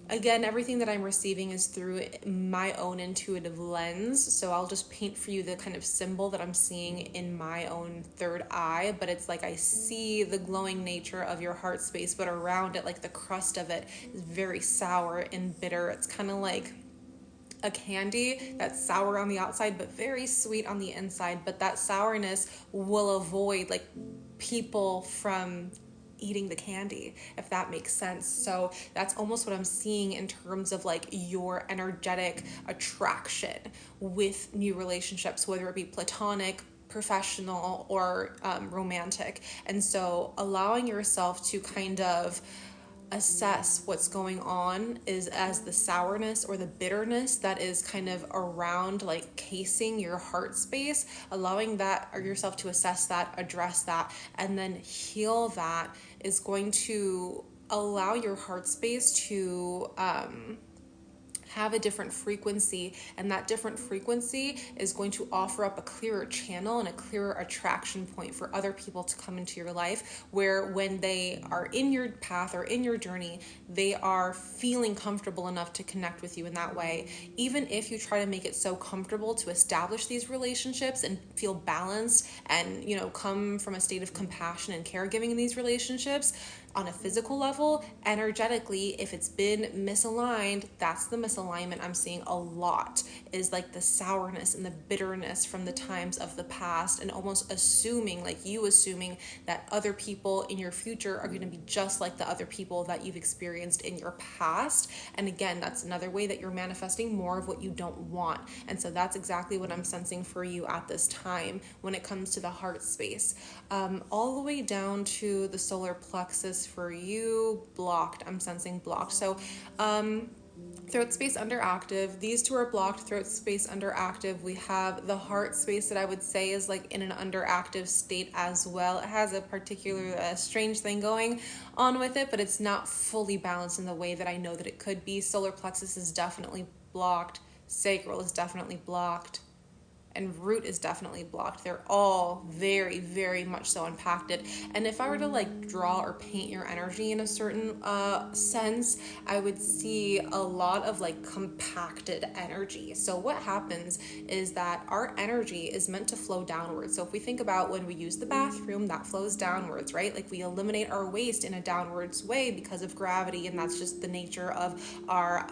again, everything that I'm receiving is through my own intuitive lens. So I'll just paint for you the kind of symbol that I'm seeing in my own third eye. But it's like I see the glowing nature of your heart space, but around it, like the crust of it is very sour and bitter. It's kind of like a candy that's sour on the outside, but very sweet on the inside. But that sourness will avoid like people from eating the candy, if that makes sense. So that's almost what I'm seeing in terms of like your energetic attraction with new relationships, whether it be platonic, professional, or romantic. And so allowing yourself to kind of assess what's going on is as the sourness or the bitterness that is kind of around, like casing your heart space, allowing that or yourself to assess that, address that, and then heal that is going to allow your heart space to have a different frequency, and that different frequency is going to offer up a clearer channel and a clearer attraction point for other people to come into your life, where when they are in your path or in your journey, they are feeling comfortable enough to connect with you in that way. Even if you try to make it so comfortable to establish these relationships and feel balanced and, you know, come from a state of compassion and caregiving in these relationships, on a physical level, energetically, if it's been misaligned, that's the misalignment I'm seeing a lot, is like the sourness and the bitterness from the times of the past, and almost assuming, like you assuming that other people in your future are going to be just like the other people that you've experienced in your past. And again, that's another way that you're manifesting more of what you don't want. And so that's exactly what I'm sensing for you at this time when it comes to the heart space. All the way down to the solar plexus for you, blocked. I'm sensing blocked. So throat space underactive. These two are blocked. Throat space underactive. We have the heart space that I would say is like in an underactive state as well. It has a particular strange thing going on with it, but it's not fully balanced in the way that I know that it could be. Solar plexus is definitely blocked. Sacral is definitely blocked. And root is definitely blocked. They're all very, very much so impacted. And if I were to like draw or paint your energy in a certain sense, I would see a lot of like compacted energy. So what happens is that our energy is meant to flow downwards. So if we think about when we use the bathroom, that flows downwards, right? Like we eliminate our waste in a downwards way because of gravity, and that's just the nature of our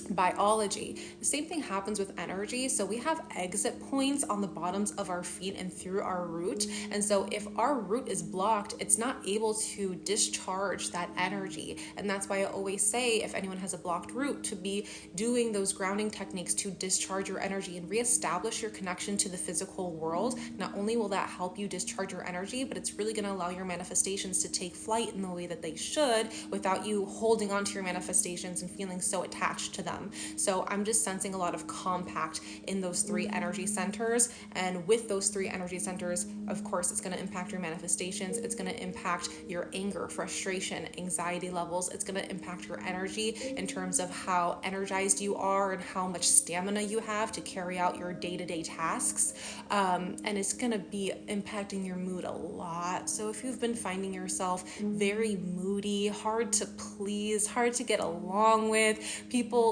biology. The same thing happens with energy. So we have exit points on the bottoms of our feet and through our root. And so if our root is blocked, it's not able to discharge that energy. And that's why I always say, if anyone has a blocked root, to be doing those grounding techniques to discharge your energy and reestablish your connection to the physical world. Not only will that help you discharge your energy, but it's really going to allow your manifestations to take flight in the way that they should without you holding on to your manifestations and feeling so attached to them. So I'm just sensing a lot of compact in those three energy centers. And with those three energy centers, of course, it's going to impact your manifestations. It's going to impact your anger, frustration, anxiety levels. It's going to impact your energy in terms of how energized you are and how much stamina you have to carry out your day-to-day tasks. And it's going to be impacting your mood a lot. So if you've been finding yourself very moody, hard to please, hard to get along with,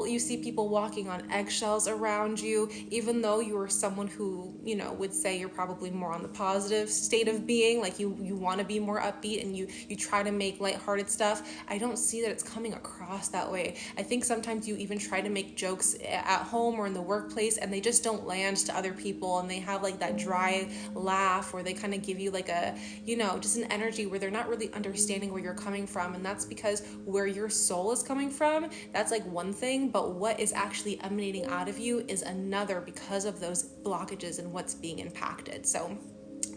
you see people walking on eggshells around you, even though you are someone who, would say you're probably more on the positive state of being, like you want to be more upbeat and you try to make lighthearted stuff. I don't see that it's coming across that way. I think sometimes you even try to make jokes at home or in the workplace and they just don't land to other people, and they have like that dry laugh, or they kind of give you like a, just an energy where they're not really understanding where you're coming from. And that's because where your soul is coming from, that's like one thing, but what is actually emanating out of you is another, because of those blockages and what's being impacted. So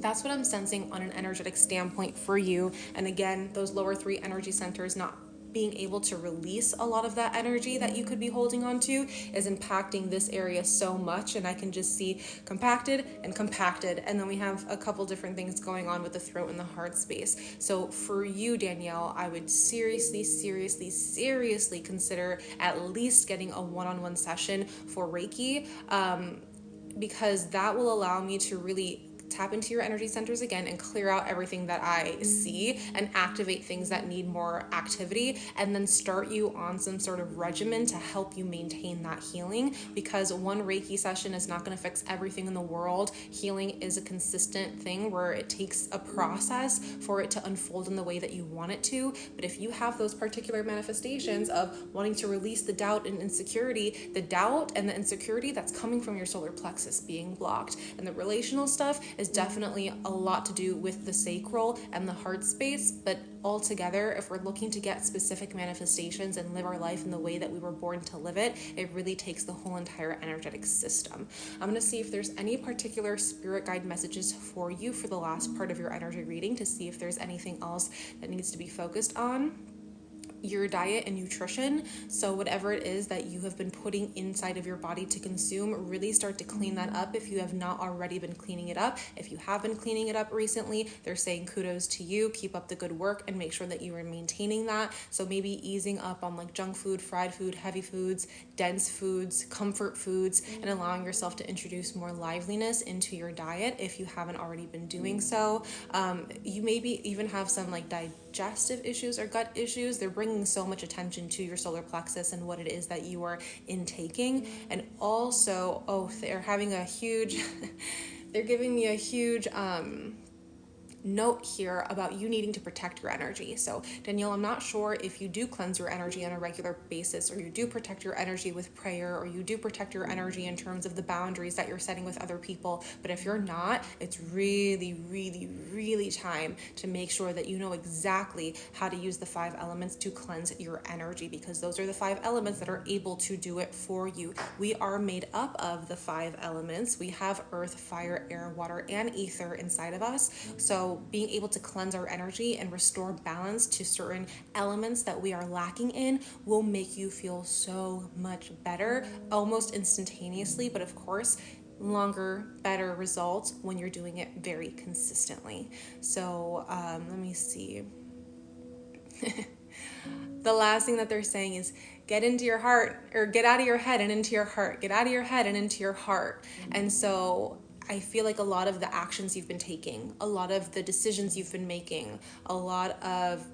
that's what I'm sensing on an energetic standpoint for you. And again, those lower three energy centers not being able to release a lot of that energy that you could be holding on to is impacting this area so much. And I can just see compacted and compacted. And then we have a couple different things going on with the throat and the heart space. So for you, Danielle, I would seriously consider at least getting a one-on-one session for Reiki, because that will allow me to really tap into your energy centers again and clear out everything that I see and activate things that need more activity, and then start you on some sort of regimen to help you maintain that healing, because one Reiki session is not going to fix everything in the world. Healing is a consistent thing where it takes a process for it to unfold in the way that you want it to. But if you have those particular manifestations of wanting to release the doubt and insecurity, the doubt and the insecurity that's coming from your solar plexus being blocked, and the relational stuff is definitely a lot to do with the sacral and the heart space. But altogether, if we're looking to get specific manifestations and live our life in the way that we were born to live it, it really takes the whole entire energetic system. I'm going to see if there's any particular spirit guide messages for you for the last part of your energy reading, to see if there's anything else that needs to be focused on. Your diet and nutrition. So whatever it is that you have been putting inside of your body to consume, really start to clean that up if you have not already been cleaning it up. If you have been cleaning it up recently, they're saying kudos to you. Keep up the good work and make sure that you are maintaining that. So maybe easing up on like junk food, fried food, heavy foods, dense foods, comfort foods, and allowing yourself to introduce more liveliness into your diet if you haven't already been doing so. You maybe even have some like digestive issues or gut issues. They're bringing so much attention to your solar plexus and what it is that you are intaking. And also, they're having a huge, they're giving me a huge note here about you needing to protect your energy. So Danielle, I'm not sure if you do cleanse your energy on a regular basis, or you do protect your energy with prayer, or you do protect your energy in terms of the boundaries that you're setting with other people. But if you're not, it's really, really, really time to make sure that you know exactly how to use the 5 elements to cleanse your energy, because those are the 5 elements that are able to do it for you. We are made up of the 5 elements. We have earth, fire, air, water, and ether inside of us. So being able to cleanse our energy and restore balance to certain elements that we are lacking in will make you feel so much better almost instantaneously. But of course, longer, better results when you're doing it very consistently. So let me see. The last thing that they're saying is get into your heart, or get out of your head and into your heart. Get out of your head and into your heart. And so I feel like a lot of the actions you've been taking, a lot of the decisions you've been making, a lot of,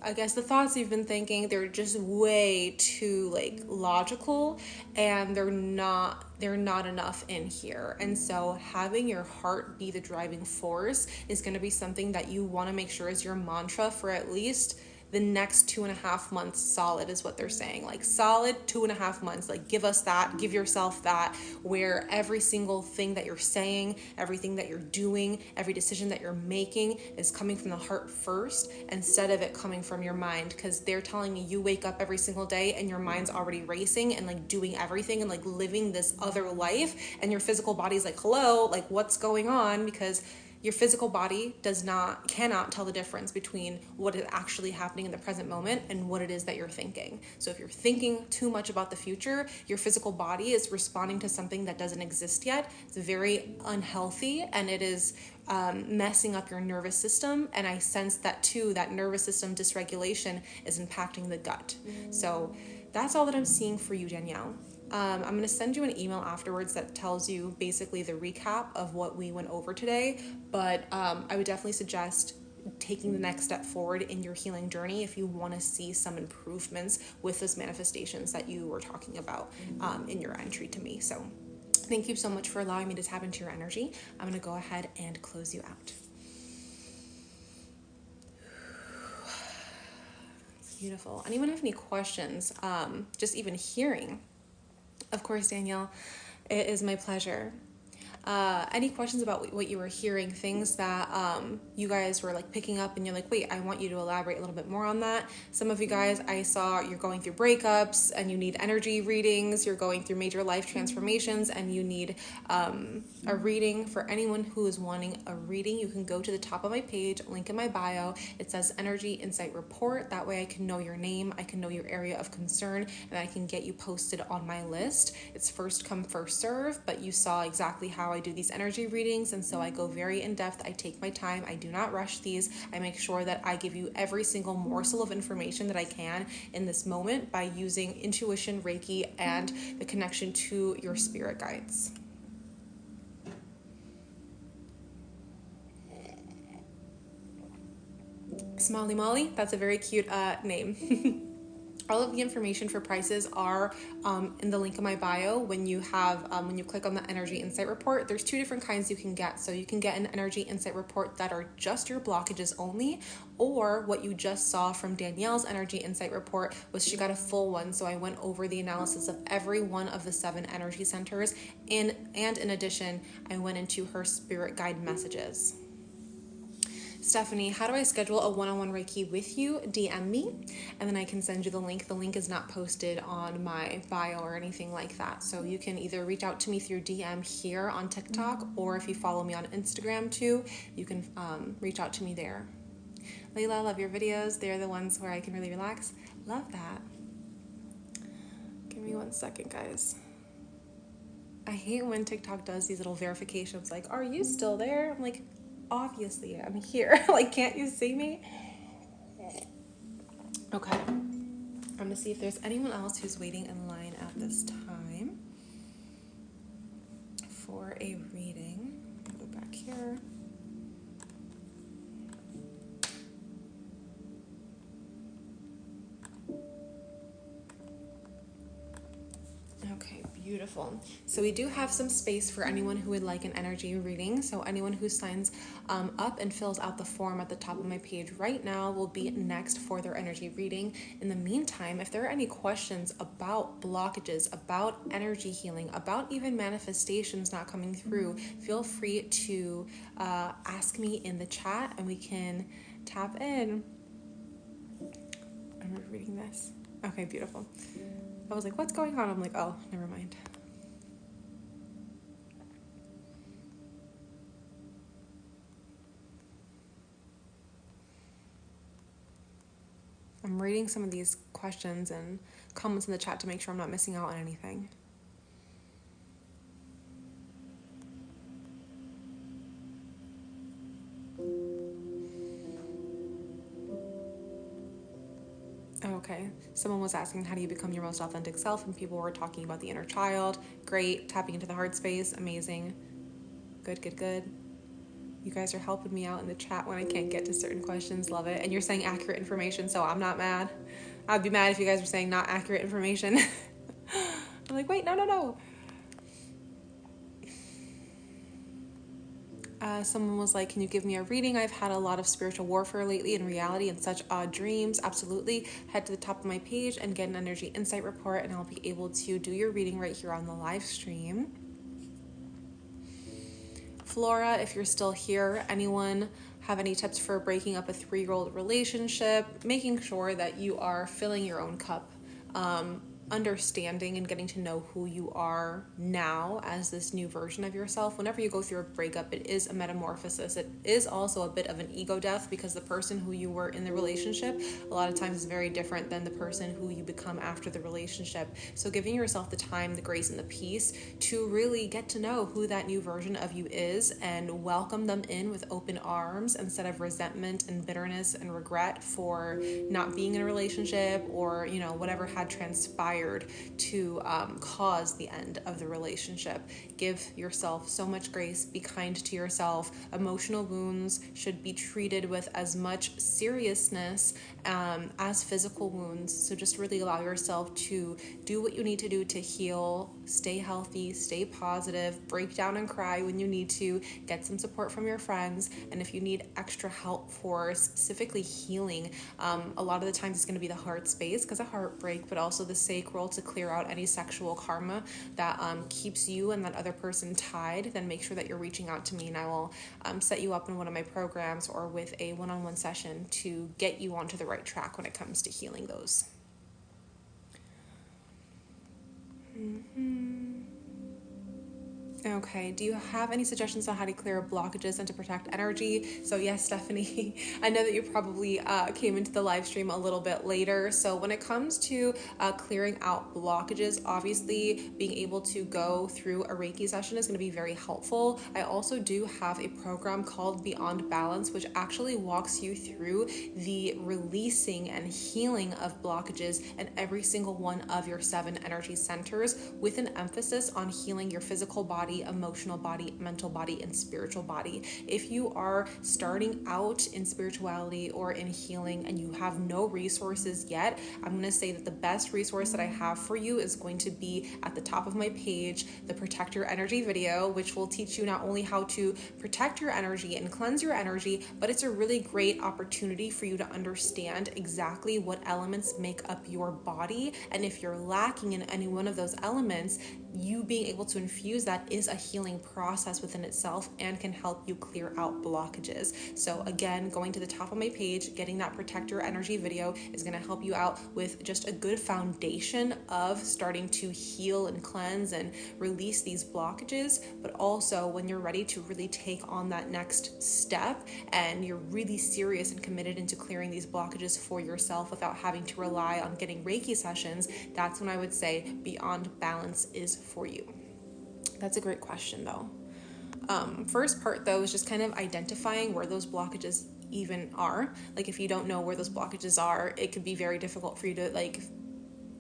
I guess, the thoughts you've been thinking, they're just way too like logical, and they're not enough in here. And so having your heart be the driving force is going to be something that you want to make sure is your mantra for at least the next 2.5 months solid, is what they're saying. Like solid 2.5 months, like give us that, give yourself that, where every single thing that you're saying, everything that you're doing, every decision that you're making is coming from the heart first, instead of it coming from your mind. Because they're telling me you wake up every single day and your mind's already racing and like doing everything and like living this other life, and your physical body's like, hello, like what's going on? Because your physical body cannot tell the difference between what is actually happening in the present moment and what it is that you're thinking. So if you're thinking too much about the future, your physical body is responding to something that doesn't exist yet. It's very unhealthy, and it is messing up your nervous system. And I sense that too, that nervous system dysregulation is impacting the gut. So that's all that I'm seeing for you, Danielle. I'm going to send you an email afterwards that tells you basically the recap of what we went over today. But I would definitely suggest taking the next step forward in your healing journey if you want to see some improvements with those manifestations that you were talking about in your entry to me. So thank you so much for allowing me to tap into your energy. I'm going to go ahead and close you out. Beautiful. Anyone have any questions? Just even hearing? Of course, Danielle, it is my pleasure. Any questions about what you were hearing, things that you guys were like picking up and you're like, wait, I want you to elaborate a little bit more on that. Some of you guys, I saw you're going through breakups and you need energy readings. You're going through major life transformations and you need a reading. For anyone who is wanting a reading, you can go to the top of my page, link in my bio. It says Energy Insight Report. That way I can know your name, I can know your area of concern, and I can get you posted on my list. It's first come, first serve, but you saw exactly how I do these energy readings, and so I go very in depth. I take my time. I do not rush these. I make sure that I give you every single morsel of information that I can in this moment by using intuition, Reiki, and the connection to your spirit guides. Smiley Molly, that's a very cute name. All of the information for prices are in the link in my bio. When you have, when you click on the Energy Insight Report, there's 2 different kinds you can get. So you can get an Energy Insight Report that are just your blockages only, or what you just saw from Danielle's Energy Insight Report was she got a full one. So I went over the analysis of every one of the 7 energy centers, and in addition, I went into her spirit guide messages. Stephanie, how do I schedule a one-on-one Reiki with you? DM me, and then I can send you the link. The link is not posted on my bio or anything like that. So you can either reach out to me through DM here on TikTok, or if you follow me on Instagram too, you can reach out to me there. Layla, love your videos. They're the ones where I can really relax. Love that. Give me 1 second, guys. I hate when TikTok does these little verifications like, are you still there? I'm like, obviously I'm here. Like, can't you see me? Okay. I'm gonna see if there's anyone else who's waiting in line at this time for a reading. I'll go back here. Okay, Beautiful. So we do have some space for anyone who would like an energy reading. So anyone who signs up and fills out the form at the top of my page right now will be next for their energy reading. In the meantime, if there are any questions about blockages, about energy healing, about even manifestations not coming through, feel free to ask me in the chat and we can tap in. I'm reading this. Okay, beautiful. I was like, what's going on? I'm like, oh, never mind. I'm reading some of these questions and comments in the chat to make sure I'm not missing out on anything. Okay, someone was asking, how do you become your most authentic self? And people were talking about the inner child. Great, tapping into the heart space, amazing. Good, good, good. You guys are helping me out in the chat when I can't get to certain questions, love it. And you're saying accurate information, so I'm not mad. I'd be mad if you guys were saying not accurate information. I'm like, wait, no. Someone was like, can you give me a reading? I've had a lot of spiritual warfare lately in reality and such odd dreams. Absolutely. Head to the top of my page and get an energy insight report and I'll be able to do your reading right here on the live stream. Flora, if you're still here, anyone have any tips for breaking up a 3-year-old relationship? Making sure that you are filling your own cup. Understanding and getting to know who you are now as this new version of yourself. Whenever you go through a breakup, it is a metamorphosis. It is also a bit of an ego death because the person who you were in the relationship a lot of times is very different than the person who you become after the relationship. So giving yourself the time, the grace, and the peace to really get to know who that new version of you is and welcome them in with open arms instead of resentment and bitterness and regret for not being in a relationship or, you know, whatever had transpired to cause the end of the relationship. Give yourself so much grace. Be kind to yourself. Emotional wounds should be treated with as much seriousness as physical wounds. So just really allow yourself to do what you need to do to heal, stay healthy, stay positive, break down and cry when you need to, get some support from your friends. And if you need extra help for specifically healing, a lot of the times it's going to be the heart space because of heartbreak, but also the sacral to clear out any sexual karma that keeps you and that other person tied. Then make sure that you're reaching out to me and I will set you up in one of my programs or with a one-on-one session to get you onto the right track when it comes to healing those. Okay, do you have any suggestions on how to clear blockages and to protect energy? So yes, Stephanie, I know that you probably came into the live stream a little bit later. So when it comes to clearing out blockages, obviously being able to go through a Reiki session is going to be very helpful. I also do have a program called Beyond Balance, which actually walks you through the releasing and healing of blockages in every single one of your 7 energy centers with an emphasis on healing your physical body, emotional body, mental body, and spiritual body. If you are starting out in spirituality or in healing and you have no resources yet, I'm going to say that the best resource that I have for you is going to be at the top of my page, the Protect Your Energy video, which will teach you not only how to protect your energy and cleanse your energy, but it's a really great opportunity for you to understand exactly what elements make up your body. And if you're lacking in any one of those elements, you being able to infuse that is a healing process within itself and can help you clear out blockages. So again, going to the top of my page, getting that Protect Your Energy video is going to help you out with just a good foundation of starting to heal and cleanse and release these blockages. But also when you're ready to really take on that next step and you're really serious and committed into clearing these blockages for yourself without having to rely on getting Reiki sessions, that's when I would say Beyond Balance is for you. That's a great question though. First part though is just kind of identifying where those blockages even are. Like if you don't know where those blockages are, it could be very difficult for you to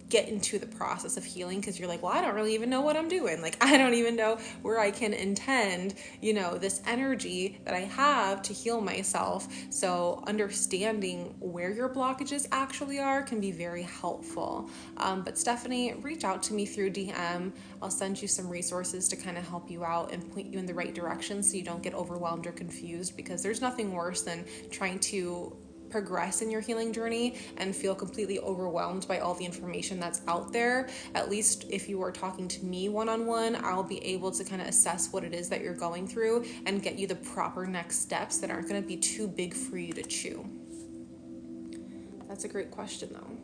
get into the process of healing, because you're like, well, I don't really even know what I'm doing. Like, I don't even know where I can intend, this energy that I have to heal myself. So understanding where your blockages actually are can be very helpful. But Stephanie, reach out to me through DM. I'll send you some resources to kind of help you out and point you in the right direction so you don't get overwhelmed or confused, because there's nothing worse than trying to progress in your healing journey and feel completely overwhelmed by all the information that's out there. At least if you are talking to me one-on-one, I'll be able to kind of assess what it is that you're going through and get you the proper next steps that aren't going to be too big for you to chew. That's a great question, though.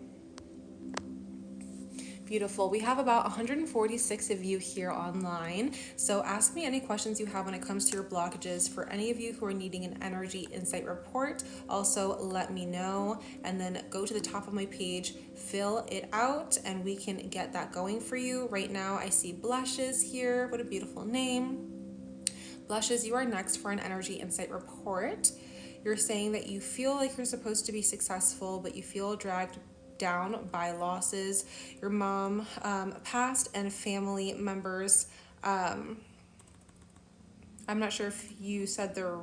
Beautiful. We have about 146 of you here online. So ask me any questions you have when it comes to your blockages. For any of you who are needing an energy insight report, also let me know, and then go to the top of my page, fill it out, and we can get that going for you. Right now I see Blushes here. What a beautiful name. Blushes, you are next for an energy insight report. You're saying that you feel like you're supposed to be successful, but you feel dragged down by losses. Your mom passed, and family members. I'm not sure if you said they're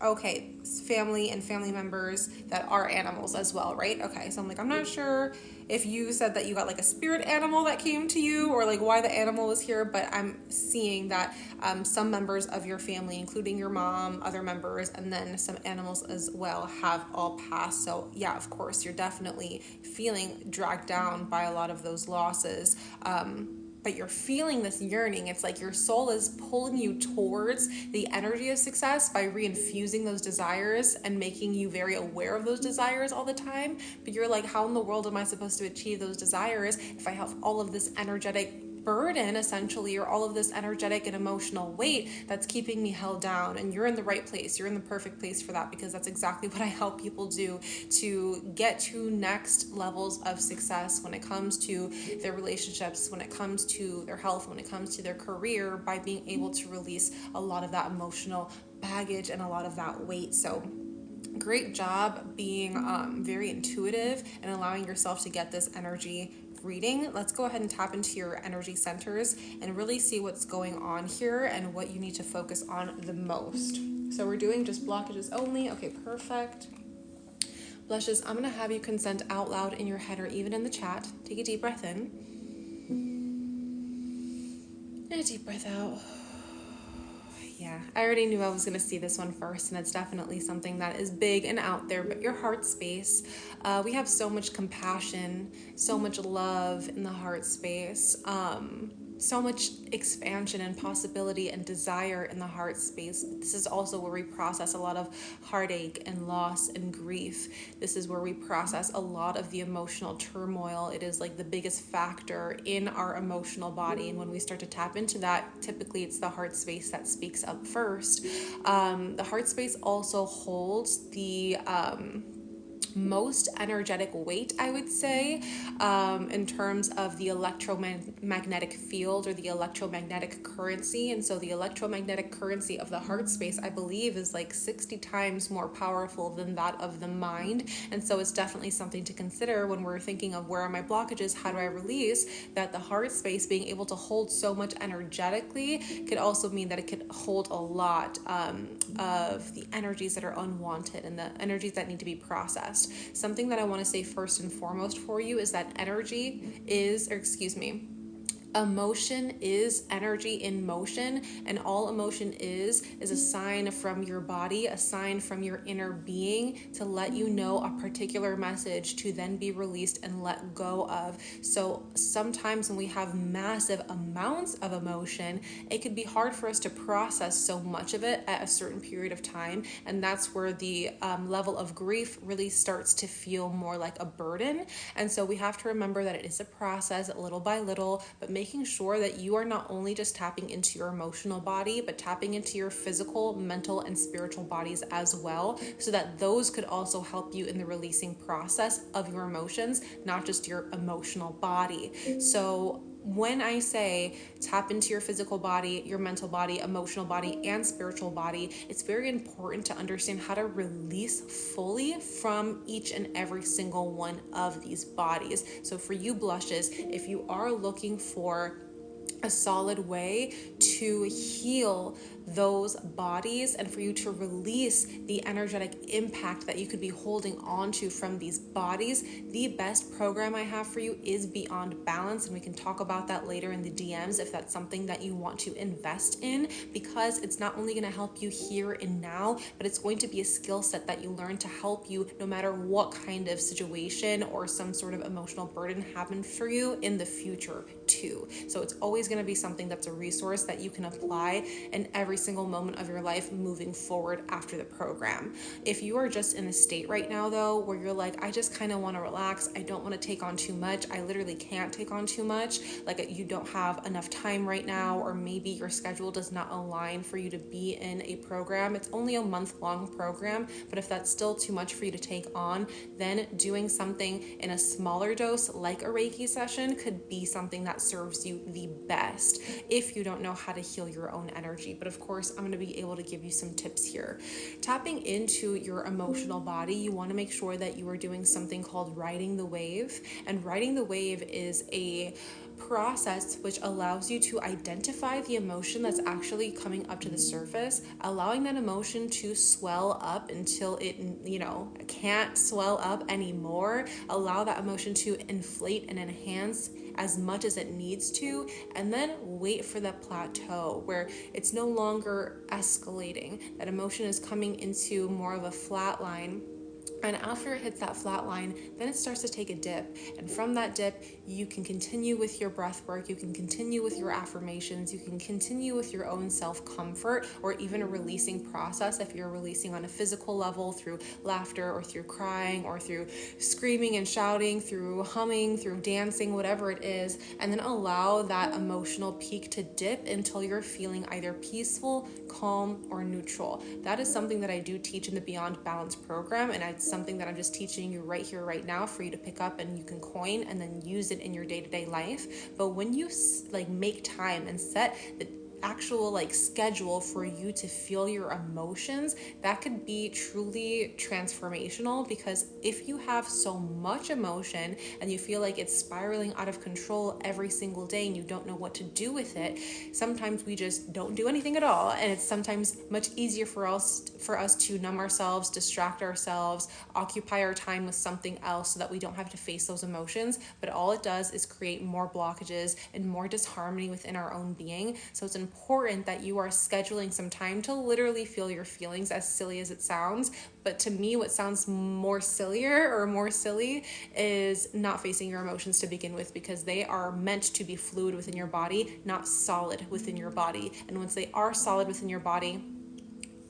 okay, family and family members that are animals as well, right? Okay, so I'm like, I'm not sure if you said that you got like a spirit animal that came to you, or like why the animal was here, but I'm seeing that some members of your family, including your mom, other members, and then some animals as well, have all passed. So yeah, of course, you're definitely feeling dragged down by a lot of those losses. But you're feeling this yearning. It's like your soul is pulling you towards the energy of success by reinfusing those desires and making you very aware of those desires all the time. But you're like, how in the world am I supposed to achieve those desires if I have all of this energetic burden, essentially, or all of this energetic and emotional weight that's keeping me held down? And you're in the right place. You're in the perfect place for that, because that's exactly what I help people do to get to next levels of success when it comes to their relationships, when it comes to their health, when it comes to their career, by being able to release a lot of that emotional baggage and a lot of that weight. So great job being very intuitive and allowing yourself to get this energy reading. Let's go ahead and tap into your energy centers and really see what's going on here and what you need to focus on the most. So we're doing just blockages only. Okay, perfect. Blushes, I'm going to have you consent out loud in your head or even in the chat. Take a deep breath in and a deep breath out. Yeah, I already knew I was going to see this one first, and it's definitely something that is big and out there, but your heart space, we have so much compassion, so much love in the heart space, so much expansion and possibility and desire in the heart space. This is also where we process a lot of heartache and loss and grief. This is where we process a lot of the emotional turmoil. It is like the biggest factor in our emotional body, and when we start to tap into that, typically it's the heart space that speaks up first. The heart space also holds the most energetic weight, I would say, in terms of the electromagnetic field or the electromagnetic currency. And so the electromagnetic currency of the heart space, I believe, is like 60 times more powerful than that of the mind. And so it's definitely something to consider when we're thinking of where are my blockages, how do I release, that the heart space being able to hold so much energetically could also mean that it could hold a lot of the energies that are unwanted and the energies that need to be processed. Something that I want to say first and foremost for you is that emotion is energy in motion, and all emotion is a sign from your body, a sign from your inner being to let you know a particular message to then be released and let go of. So sometimes when we have massive amounts of emotion, it could be hard for us to process so much of it at a certain period of time, and that's where the level of grief really starts to feel more like a burden. And so we have to remember that it is a process, little by little, but making sure that you are not only just tapping into your emotional body, but tapping into your physical, mental, and spiritual bodies as well, so that those could also help you in the releasing process of your emotions, not just your emotional body. So when I say tap into your physical body, your mental body, emotional body, and spiritual body, it's very important to understand how to release fully from each and every single one of these bodies. So for you blushes, if you are looking for a solid way to heal those bodies and for you to release the energetic impact that you could be holding on to from these bodies, the best program I have for you is Beyond Balance, and we can talk about that later in the DMs if that's something that you want to invest in, because it's not only going to help you here and now, but it's going to be a skill set that you learn to help you no matter what kind of situation or some sort of emotional burden happens for you in the future too. So it's always going to be something that's a resource that you can apply in every single moment of your life moving forward after the program. If you are just in a state right now though where you're like, I just kind of want to relax, I don't want to take on too much, I literally can't take on too much, like you don't have enough time right now, or maybe your schedule does not align for you to be in a program, it's only a month-long program, but if that's still too much for you to take on, then doing something in a smaller dose like a Reiki session could be something that serves you the best if you don't know how to heal your own energy. But of course, I'm going to be able to give you some tips here. Tapping into your emotional body, you want to make sure that you are doing something called riding the wave. And riding the wave is a process which allows you to identify the emotion that's actually coming up to the surface, allowing that emotion to swell up until it, can't swell up anymore. Allow that emotion to inflate and enhance as much as it needs to, and then wait for that plateau where it's no longer escalating. That emotion is coming into more of a flat line. And after it hits that flat line, then it starts to take a dip. And from that dip, you can continue with your breath work, you can continue with your affirmations, you can continue with your own self-comfort, or even a releasing process if you're releasing on a physical level through laughter or through crying or through screaming and shouting, through humming, through dancing, whatever it is. And then allow that emotional peak to dip until you're feeling either peaceful, calm, or neutral. That is something that I do teach in the Beyond Balance program, and it's something that I'm just teaching you right here, right now for you to pick up and you can coin and then use it in your day-to-day life. But when you make time and set the actual schedule for you to feel your emotions, that could be truly transformational, because if you have so much emotion and you feel like it's spiraling out of control every single day and you don't know what to do with it, sometimes we just don't do anything at all, and it's sometimes much easier for us to numb ourselves, distract ourselves, occupy our time with something else so that we don't have to face those emotions. But all it does is create more blockages and more disharmony within our own being. So it's important that you are scheduling some time to literally feel your feelings, as silly as it sounds. But to me, what sounds more silly is not facing your emotions to begin with, because they are meant to be fluid within your body, not solid within your body. And once they are solid within your body,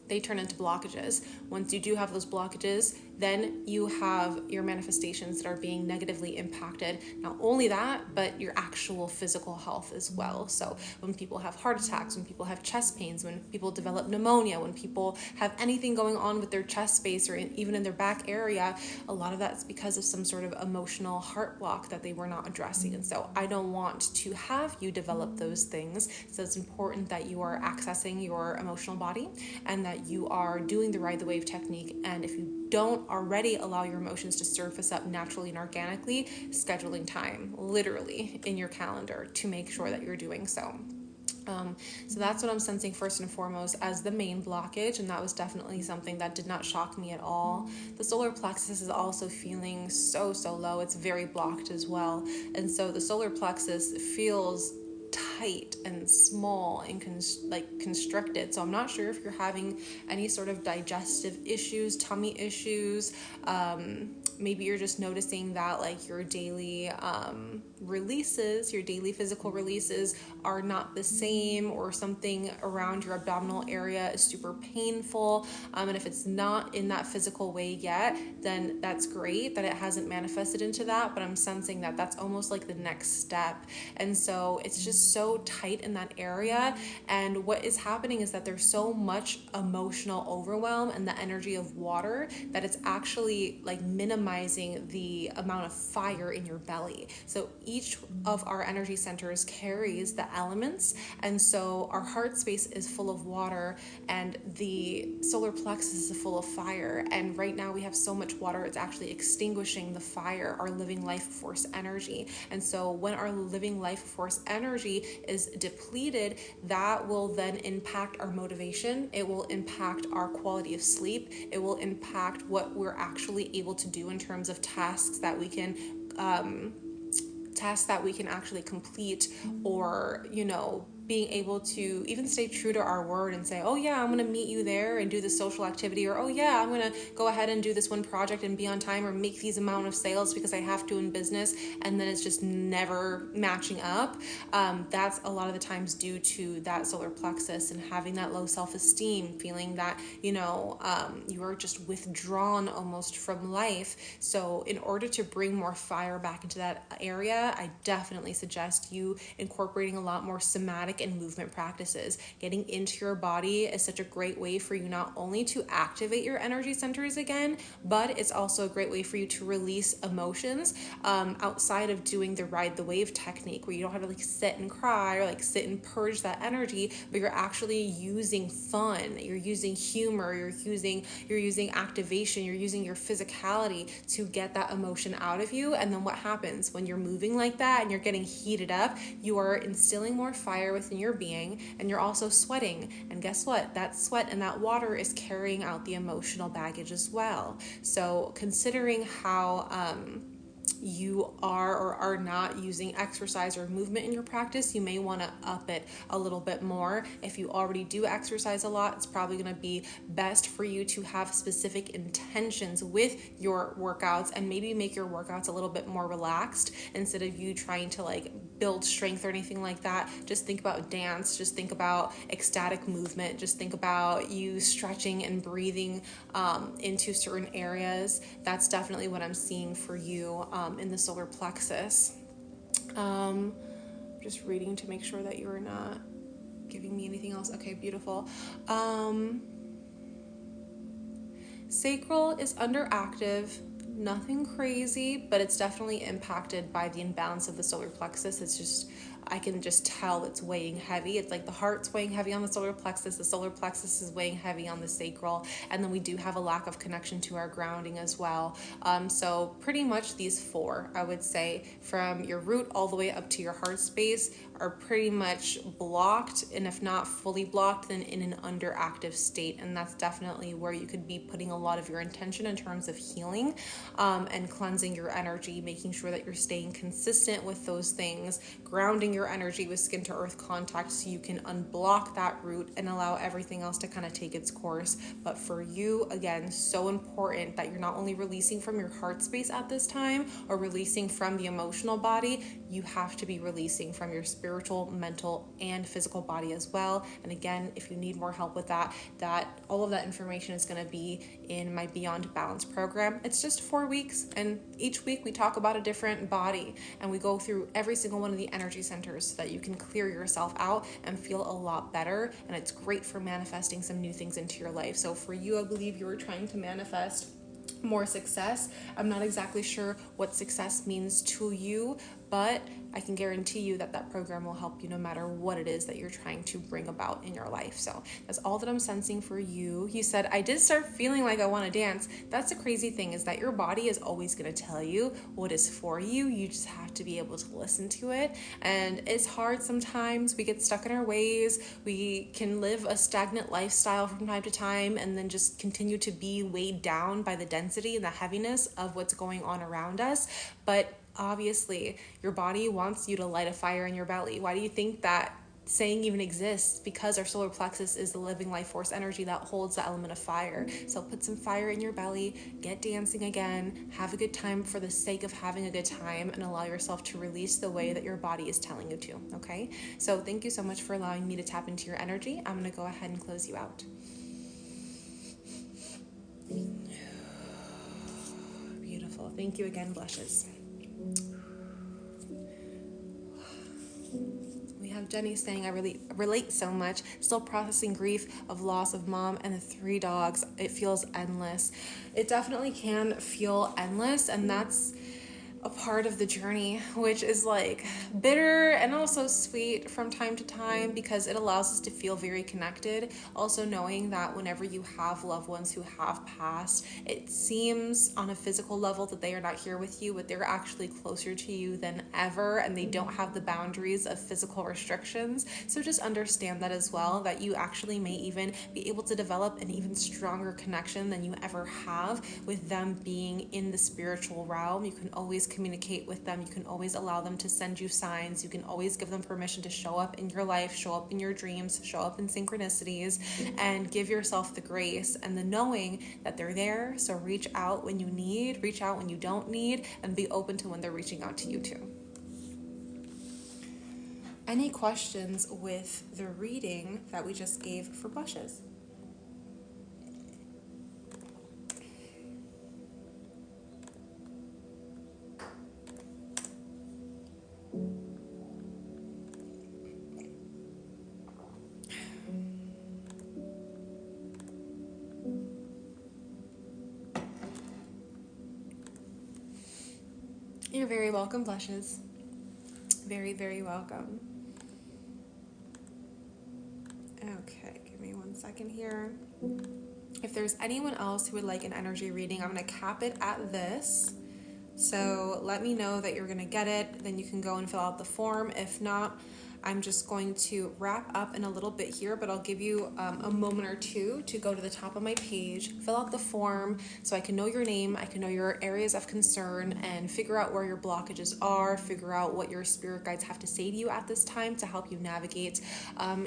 they turn into blockages. Once you do have those blockages, then you have your manifestations that are being negatively impacted. Not only that, but your actual physical health as well. So when people have heart attacks, when people have chest pains, when people develop pneumonia, when people have anything going on with their chest space or even in their back area, a lot of that's because of some sort of emotional heart block that they were not addressing. And so I don't want to have you develop those things. So it's important that you are accessing your emotional body and that you are doing the ride the wave technique. And if you don't already allow your emotions to surface up naturally and organically, scheduling time literally in your calendar to make sure that you're doing so. So that's what I'm sensing first and foremost as the main blockage, and that was definitely something that did not shock me at all. The solar plexus is also feeling so low. It's very blocked as well, and so the solar plexus feels tight and small and constricted. So I'm not sure if you're having any sort of digestive issues, tummy issues. Maybe you're just noticing that your daily releases, your daily physical releases are not the same, or something around your abdominal area is super painful. And if it's not in that physical way yet, then that's great that it hasn't manifested into that, but I'm sensing that that's almost like the next step. And so it's just so tight in that area. And what is happening is that there's so much emotional overwhelm and the energy of water that it's actually minimizing minimizing the amount of fire in your belly. So each of our energy centers carries the elements, and so our heart space is full of water and the solar plexus is full of fire. And right now we have so much water, it's actually extinguishing the fire, our living life force energy. And so when our living life force energy is depleted, that will then impact our motivation. It will impact our quality of sleep. It will impact what we're actually able to do in terms of tasks that we can actually complete, or being able to even stay true to our word and say, oh yeah, I'm going to meet you there and do this social activity, or oh yeah, I'm going to go ahead and do this one project and be on time, or make these amount of sales because I have to in business, and then it's just never matching up. That's a lot of the times due to that solar plexus and having that low self-esteem, feeling that you are just withdrawn almost from life. So in order to bring more fire back into that area, I definitely suggest you incorporating a lot more somatic and movement practices. Getting into your body is such a great way for you not only to activate your energy centers again, but it's also a great way for you to release emotions outside of doing the ride the wave technique, where you don't have to sit and cry or sit and purge that energy, but you're actually using fun, you're using humor, you're using activation, you're using your physicality to get that emotion out of you. And then what happens when you're moving like that and you're getting heated up? You are instilling more fire within your being, and you're also sweating. And guess what? That sweat and that water is carrying out the emotional baggage as well. So considering how you are or are not using exercise or movement in your practice, you may want to up it a little bit more. If you already do exercise a lot, it's probably going to be best for you to have specific intentions with your workouts, and maybe make your workouts a little bit more relaxed instead of you trying to build strength or anything like that. Just think about dance, just think about ecstatic movement, just think about you stretching and breathing into certain areas. That's definitely what I'm seeing for you in the solar plexus. Just reading to make sure that you're not giving me anything else. Okay, beautiful. Sacral is underactive. Nothing crazy, but it's definitely impacted by the imbalance of the solar plexus. It's just, I can just tell it's weighing heavy. It's like the heart's weighing heavy on the solar plexus is weighing heavy on the sacral, and then we do have a lack of connection to our grounding as well. So pretty much these four, I would say, from your root all the way up to your heart space, are pretty much blocked, and if not fully blocked, then in an underactive state. And that's definitely where you could be putting a lot of your intention in terms of healing and cleansing your energy, making sure that you're staying consistent with those things, grounding your energy with skin to earth contact so you can unblock that root and allow everything else to kind of take its course. But for you, again, so important that you're not only releasing from your heart space at this time or releasing from the emotional body, you have to be releasing from your spiritual, mental, and physical body as well. And again, if you need more help with that all of that information is going to be in my Beyond Balance program. It's just 4 weeks, and each week we talk about a different body, and we go through every single one of the energy centers so that you can clear yourself out and feel a lot better. And it's great for manifesting some new things into your life. So for you, I believe you were trying to manifest more success. I'm not exactly sure what success means to you, but I can guarantee you that that program will help you no matter what it is that you're trying to bring about in your life. So that's all that I'm sensing for you. You said, I did start feeling like I want to dance. That's the crazy thing, is that your body is always going to tell you what is for you. You just have to be able to listen to it. And it's hard sometimes. We get stuck in our ways. We can live a stagnant lifestyle from time to time and then just continue to be weighed down by the density and the heaviness of what's going on around us. But obviously, your body wants you to light a fire in your belly. Why do you think that saying even exists? Because our solar plexus is the living life force energy that holds the element of fire. So put some fire in your belly, get dancing again, have a good time for the sake of having a good time, and allow yourself to release the way that your body is telling you to, okay? So thank you so much for allowing me to tap into your energy. I'm going to go ahead and close you out. Beautiful. Thank you again, blushes. We have Jenny saying, I really relate so much, still processing grief of loss of mom and the 3 dogs. It feels endless. It definitely can feel endless, and that's a part of the journey, which is like bitter and also sweet from time to time because it allows us to feel very connected. Also knowing that whenever you have loved ones who have passed, it seems on a physical level that they are not here with you, but they're actually closer to you than ever, and they don't have the boundaries of physical restrictions. So just understand that as well, that you actually may even be able to develop an even stronger connection than you ever have with them being in the spiritual realm. You can always communicate with them. You can always allow them to send you signs. You can always give them permission to show up in your life, show up in your dreams, show up in synchronicities, and give yourself the grace and the knowing that they're there. So reach out when you need, reach out when you don't need, and be open to when they're reaching out to you too. Any questions with the reading that we just gave for blushes? You're very welcome, blushes. Very, very welcome. Okay, give me 1 second here. If there's anyone else who would like an energy reading, I'm going to cap it at this. So let me know that you're going to get it. Then you can go and fill out the form. If not, I'm just going to wrap up in a little bit here, but I'll give you a moment or two to go to the top of my page, fill out the form so I can know your name, I can know your areas of concern, and figure out where your blockages are, figure out what your spirit guides have to say to you at this time to help you navigate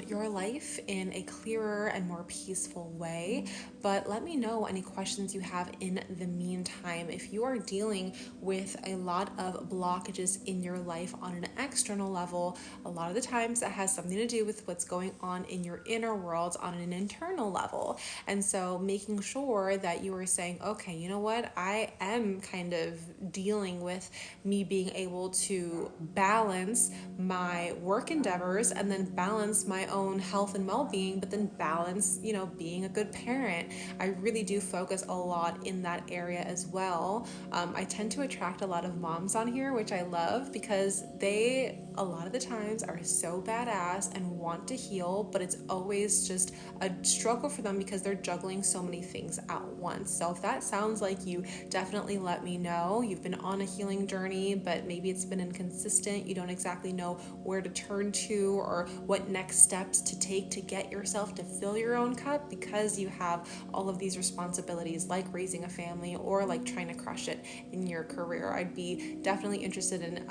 your life in a clearer and more peaceful way. But let me know any questions you have in the meantime. If you are dealing with a lot of blockages in your life on an external level, a lot of the times that has something to do with what's going on in your inner world on an internal level. And so making sure that you are saying, okay, you know what, I am kind of dealing with me being able to balance my work endeavors and then balance my own health and well-being, but then balance, being a good parent. I really do focus a lot in that area as well. I tend to attract a lot of moms on here, which I love because they, a lot of the times, are so badass and want to heal, but it's always just a struggle for them because they're juggling so many things at once. So if that sounds like you, definitely let me know. You've been on a healing journey, but maybe it's been inconsistent. You don't exactly know where to turn to or what next steps to take to get yourself to fill your own cup because you have all of these responsibilities like raising a family or like trying to crush it in your career. I'd be definitely interested in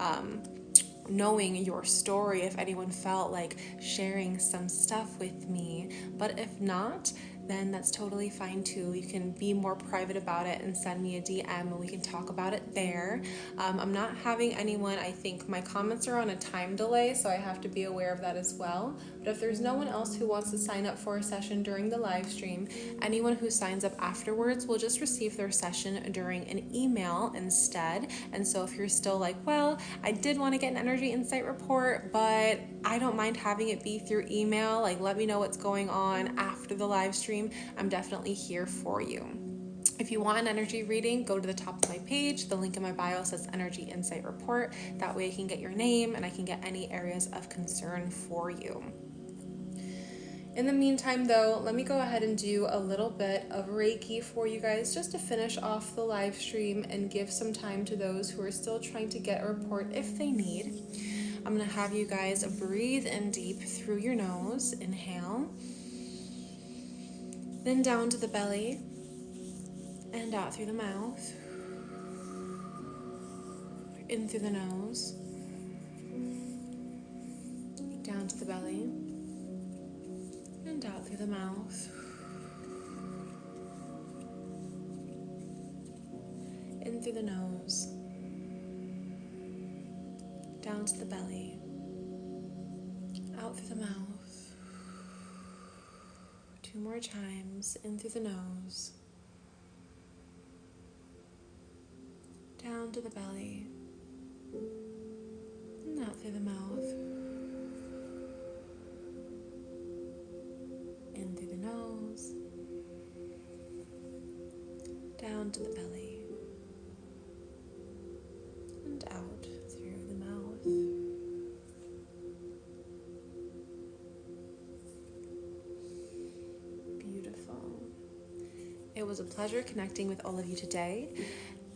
knowing your story if anyone felt like sharing some stuff with me. But if not, then that's totally fine too. You can be more private about it and send me a DM and we can talk about it there. I'm not having anyone, I think my comments are on a time delay, so I have to be aware of that as well. But if there's no one else who wants to sign up for a session during the live stream, anyone who signs up afterwards will just receive their session during an email instead. And so if you're still like, well, I did want to get an energy insight report, but I don't mind having it be through email, like let me know what's going on after the live stream, I'm definitely here for you. If you want an energy reading, go to the top of my page. The link in my bio says Energy Insight Report. That way I can get your name and I can get any areas of concern for you. In the meantime, though, let me go ahead and do a little bit of Reiki for you guys just to finish off the live stream and give some time to those who are still trying to get a report if they need. I'm going to have you guys breathe in deep through your nose. Inhale. Then down to the belly and out through the mouth. In through the nose. Down to the belly and out through the mouth. In through the nose. Down to the belly. Out through the mouth. 2 more times. In through the nose. Down to the belly. And out through the mouth. into the belly and out through the mouth. Beautiful. It was a pleasure connecting with all of you today.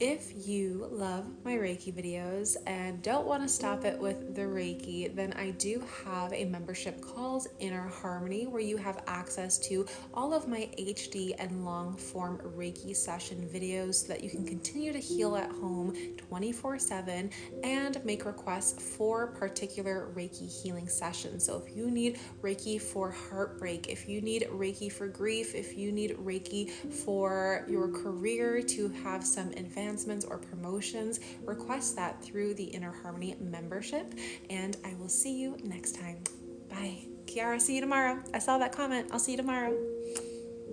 If you love my Reiki videos and don't want to stop it with the Reiki, then I do have a membership called Inner Harmony, where you have access to all of my HD and long form Reiki session videos so that you can continue to heal at home 24/7 and make requests for particular Reiki healing sessions. So if you need Reiki for heartbreak, if you need Reiki for grief, if you need Reiki for your career to have some advancements or promotions, request that through the Inner Harmony membership, and I will see you next time. Bye. Kiara, see you tomorrow. I saw that comment. I'll see you tomorrow.